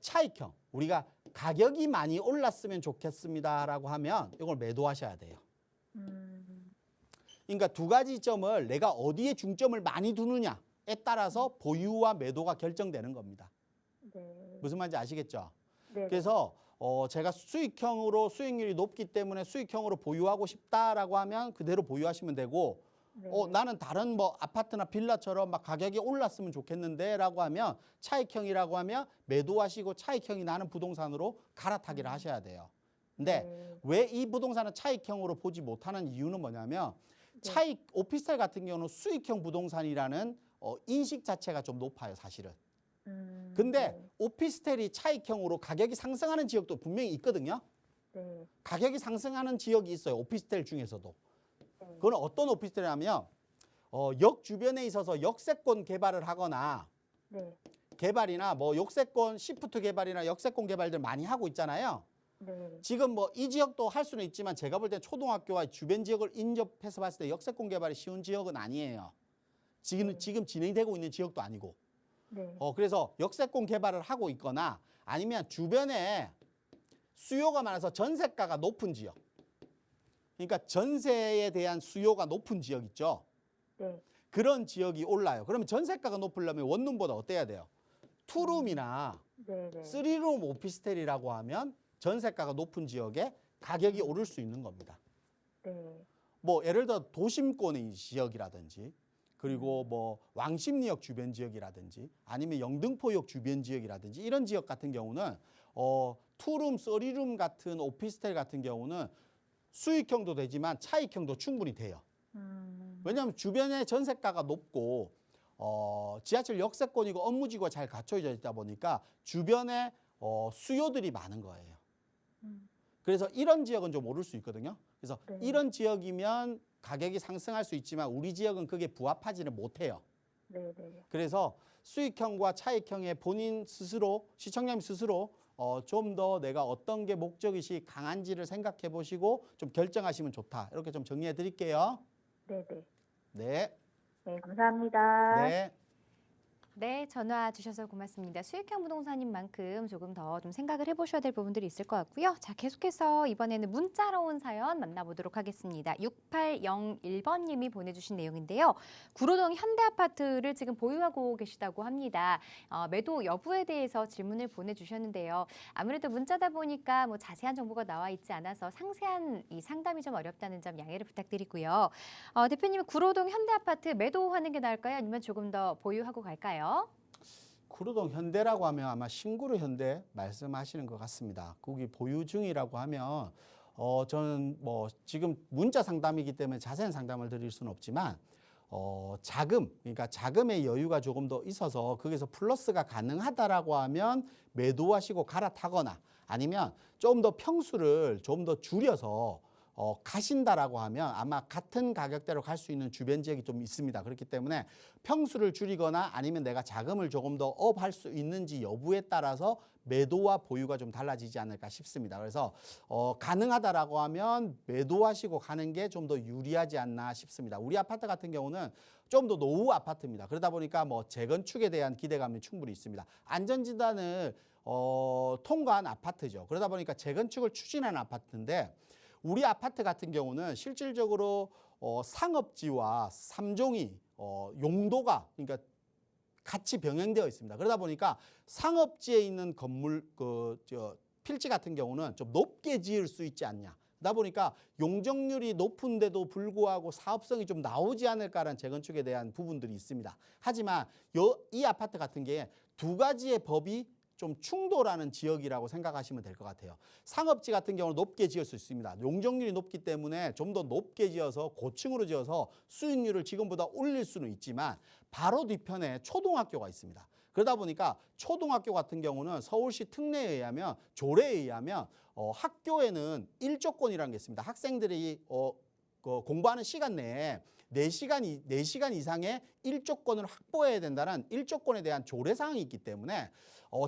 차익형. 우리가 가격이 많이 올랐으면 좋겠습니다라고 하면 이걸 매도하셔야 돼요. 그러니까 두 가지 점을 내가 어디에 중점을 많이 두느냐에 따라서 보유와 매도가 결정되는 겁니다. 네. 무슨 말인지 아시겠죠? 네. 그래서 제가 수익형으로 수익률이 높기 때문에 수익형으로 보유하고 싶다라고 하면 그대로 보유하시면 되고 네. 나는 다른 뭐 아파트나 빌라처럼 막 가격이 올랐으면 좋겠는데라고 하면 차익형이라고 하면 매도하시고 차익형이 나는 부동산으로 갈아타기를 하셔야 돼요. 근데 네. 왜 이 부동산은 차익형으로 보지 못하는 이유는 뭐냐면 차익 오피스텔 같은 경우는 수익형 부동산이라는 인식 자체가 좀 높아요, 사실은. 근데 네. 오피스텔이 차익형으로 가격이 상승하는 지역도 분명히 있거든요. 네. 가격이 상승하는 지역이 있어요. 오피스텔 중에서도. 네. 그건 어떤 오피스텔이냐면 역 주변에 있어서 역세권 개발을 하거나 네. 개발이나 뭐 역세권 시프트 개발이나 역세권 개발들 많이 하고 있잖아요. 네. 지금 뭐 이 지역도 할 수는 있지만 제가 볼 때 초등학교와 주변 지역을 인접해서 봤을 때 역세권 개발이 쉬운 지역은 아니에요. 지금 진행이 되고 있는 지역도 아니고. 네. 그래서 역세권 개발을 하고 있거나 아니면 주변에 수요가 많아서 전세가가 높은 지역. 그러니까 전세에 대한 수요가 높은 지역 있죠. 네. 그런 지역이 올라요. 그러면 전세가가 높으려면 원룸보다 어때야 돼요? 투룸이나 네. 네. 쓰리룸 오피스텔이라고 하면 전세가가 높은 지역에 가격이 오를 수 있는 겁니다. 네. 뭐 예를 들어 도심권의 지역이라든지 그리고 뭐 왕십리역 주변 지역이라든지 아니면 영등포역 주변 지역이라든지 이런 지역 같은 경우는 투룸, 쓰리룸 같은 오피스텔 같은 경우는 수익형도 되지만 차익형도 충분히 돼요. 왜냐하면 주변에 전세가가 높고 지하철 역세권이고 업무지구가 잘 갖춰져 있다 보니까 주변에 수요들이 많은 거예요. 음. 그래서 이런 지역은 좀 오를 수 있거든요. 그래서 네. 이런 지역이면 가격이 상승할 수 있지만 우리 지역은 그게 부합하지는 못해요. 네네. 그래서 수익형과 차익형의 본인 스스로, 시청자님 스스로 좀 더 내가 어떤 게 목적의식이 강한지를 생각해 보시고 좀 결정하시면 좋다. 이렇게 좀 정리해 드릴게요. 네네. 네. 네, 감사합니다. 네. 네, 전화 주셔서 고맙습니다. 수익형 부동산인 만큼 조금 더 좀 생각을 해보셔야 될 부분들이 있을 것 같고요. 자, 계속해서 이번에는 문자로 온 사연 만나보도록 하겠습니다. 6801번님이 보내주신 내용인데요. 구로동 현대아파트를 지금 보유하고 계시다고 합니다. 매도 여부에 대해서 질문을 보내주셨는데요. 아무래도 문자다 보니까 뭐 자세한 정보가 나와 있지 않아서 상세한 이 상담이 좀 어렵다는 점 양해를 부탁드리고요. 대표님, 구로동 현대아파트 매도하는 게 나을까요? 아니면 조금 더 보유하고 갈까요? 구로동 현대라고 하면 아마 신구로 현대 말씀하시는 것 같습니다. 거기 보유 중이라고 하면 저는 뭐 지금 문자 상담이기 때문에 자세한 상담을 드릴 수는 없지만 자금, 그러니까 자금의 여유가 조금 더 있어서 거기서 플러스가 가능하다라고 하면 매도하시고 갈아타거나 아니면 좀 더 평수를 좀 더 줄여서 가신다라고 하면 아마 같은 가격대로 갈 수 있는 주변 지역이 좀 있습니다. 그렇기 때문에 평수를 줄이거나 아니면 내가 자금을 조금 더 업할 수 있는지 여부에 따라서 매도와 보유가 좀 달라지지 않을까 싶습니다. 그래서 가능하다라고 하면 매도하시고 가는 게 좀 더 유리하지 않나 싶습니다. 우리 아파트 같은 경우는 좀 더 노후 아파트입니다. 그러다 보니까 뭐 재건축에 대한 기대감이 충분히 있습니다. 안전진단을 통과한 아파트죠. 그러다 보니까 재건축을 추진한 아파트인데 우리 아파트 같은 경우는 실질적으로 상업지와 3종이 용도가 그러니까 같이 병행되어 있습니다. 그러다 보니까 상업지에 있는 건물 필지 같은 경우는 좀 높게 지을 수 있지 않냐. 그러다 보니까 용적률이 높은데도 불구하고 사업성이 좀 나오지 않을까라는 재건축에 대한 부분들이 있습니다. 하지만 이 아파트 같은 게 두 가지의 법이 좀 충돌하는 지역이라고 생각하시면 될 것 같아요. 상업지 같은 경우는 높게 지을 수 있습니다. 용적률이 높기 때문에 좀 더 높게 지어서 고층으로 지어서 수익률을 지금보다 올릴 수는 있지만 바로 뒤편에 초등학교가 있습니다. 그러다 보니까 초등학교 같은 경우는 서울시 특례에 의하면 조례에 의하면 학교에는 일조권이라는 게 있습니다. 학생들이 공부하는 시간 내에 4시간 이상의 일조권을 확보해야 된다는 일조권에 대한 조례사항이 있기 때문에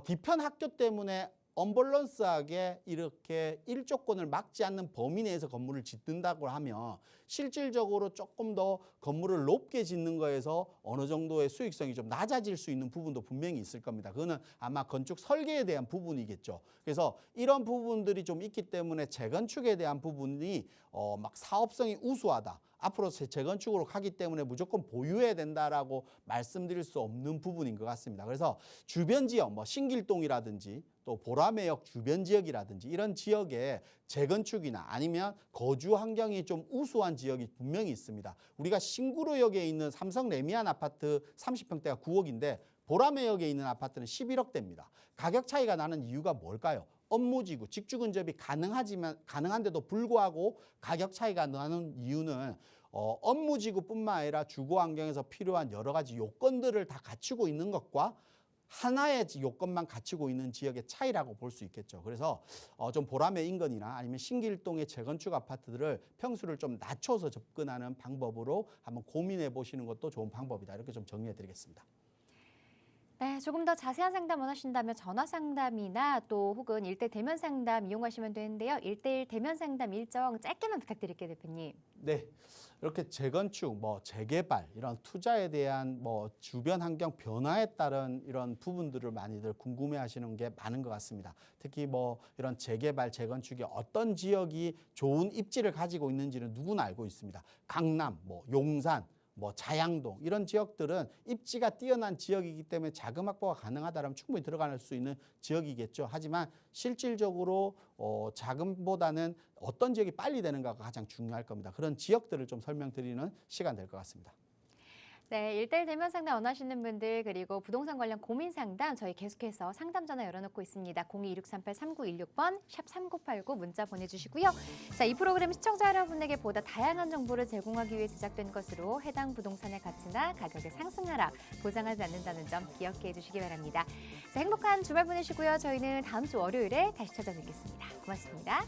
뒤편 학교 때문에 언밸런스하게 이렇게 일조권을 막지 않는 범위 내에서 건물을 짓는다고 하면 실질적으로 조금 더 건물을 높게 짓는 거에서 어느 정도의 수익성이 좀 낮아질 수 있는 부분도 분명히 있을 겁니다. 그거는 아마 건축 설계에 대한 부분이겠죠. 그래서 이런 부분들이 좀 있기 때문에 재건축에 대한 부분이 막 사업성이 우수하다. 앞으로 재건축으로 가기 때문에 무조건 보유해야 된다라고 말씀드릴 수 없는 부분인 것 같습니다. 그래서 주변 지역, 뭐 신길동이라든지 또 보라매역 주변 지역이라든지 이런 지역에 재건축이나 아니면 거주 환경이 좀 우수한 지역이 분명히 있습니다. 우리가 신구로역에 있는 삼성 레미안 아파트 30평대가 9억인데 보라매역에 있는 아파트는 11억대입니다. 가격 차이가 나는 이유가 뭘까요? 업무지구, 직주 근접이 가능한데도 불구하고 가격 차이가 나는 이유는 업무지구뿐만 아니라 주거 환경에서 필요한 여러 가지 요건들을 다 갖추고 있는 것과 하나의 요건만 갖추고 있는 지역의 차이라고 볼 수 있겠죠. 그래서 좀 보라매 인근이나 아니면 신길동의 재건축 아파트들을 평수를 좀 낮춰서 접근하는 방법으로 한번 고민해 보시는 것도 좋은 방법이다. 이렇게 좀 정리해 드리겠습니다. 네, 조금 더 자세한 상담 원하신다면 전화 상담이나 또 혹은 1대1 대면 상담 이용하시면 되는데요. 1대1 대면 상담 일정 짧게만 부탁드릴게요, 대표님. 네, 이렇게 재건축, 뭐 재개발 이런 투자에 대한 뭐 주변 환경 변화에 따른 이런 부분들을 많이들 궁금해하시는 게 많은 것 같습니다. 특히 뭐 이런 재개발, 재건축이 어떤 지역이 좋은 입지를 가지고 있는지는 누구나 알고 있습니다. 강남, 뭐 용산. 뭐 자양동 이런 지역들은 입지가 뛰어난 지역이기 때문에 자금 확보가 가능하다면 충분히 들어갈 수 있는 지역이겠죠. 하지만 실질적으로 자금보다는 어떤 지역이 빨리 되는가가 가장 중요할 겁니다. 그런 지역들을 좀 설명드리는 시간 될 것 같습니다. 네, 1대1 대면 상담 원하시는 분들 그리고 부동산 관련 고민 상담 저희 계속해서 상담 전화 열어놓고 있습니다. 02-2638-3916번 샵 3989 문자 보내주시고요. 자, 이 프로그램 시청자 여러분에게 보다 다양한 정보를 제공하기 위해 제작된 것으로 해당 부동산의 가치나 가격의 상승하락 보장하지 않는다는 점 기억해 주시기 바랍니다. 자, 행복한 주말 보내시고요. 저희는 다음 주 월요일에 다시 찾아뵙겠습니다. 고맙습니다.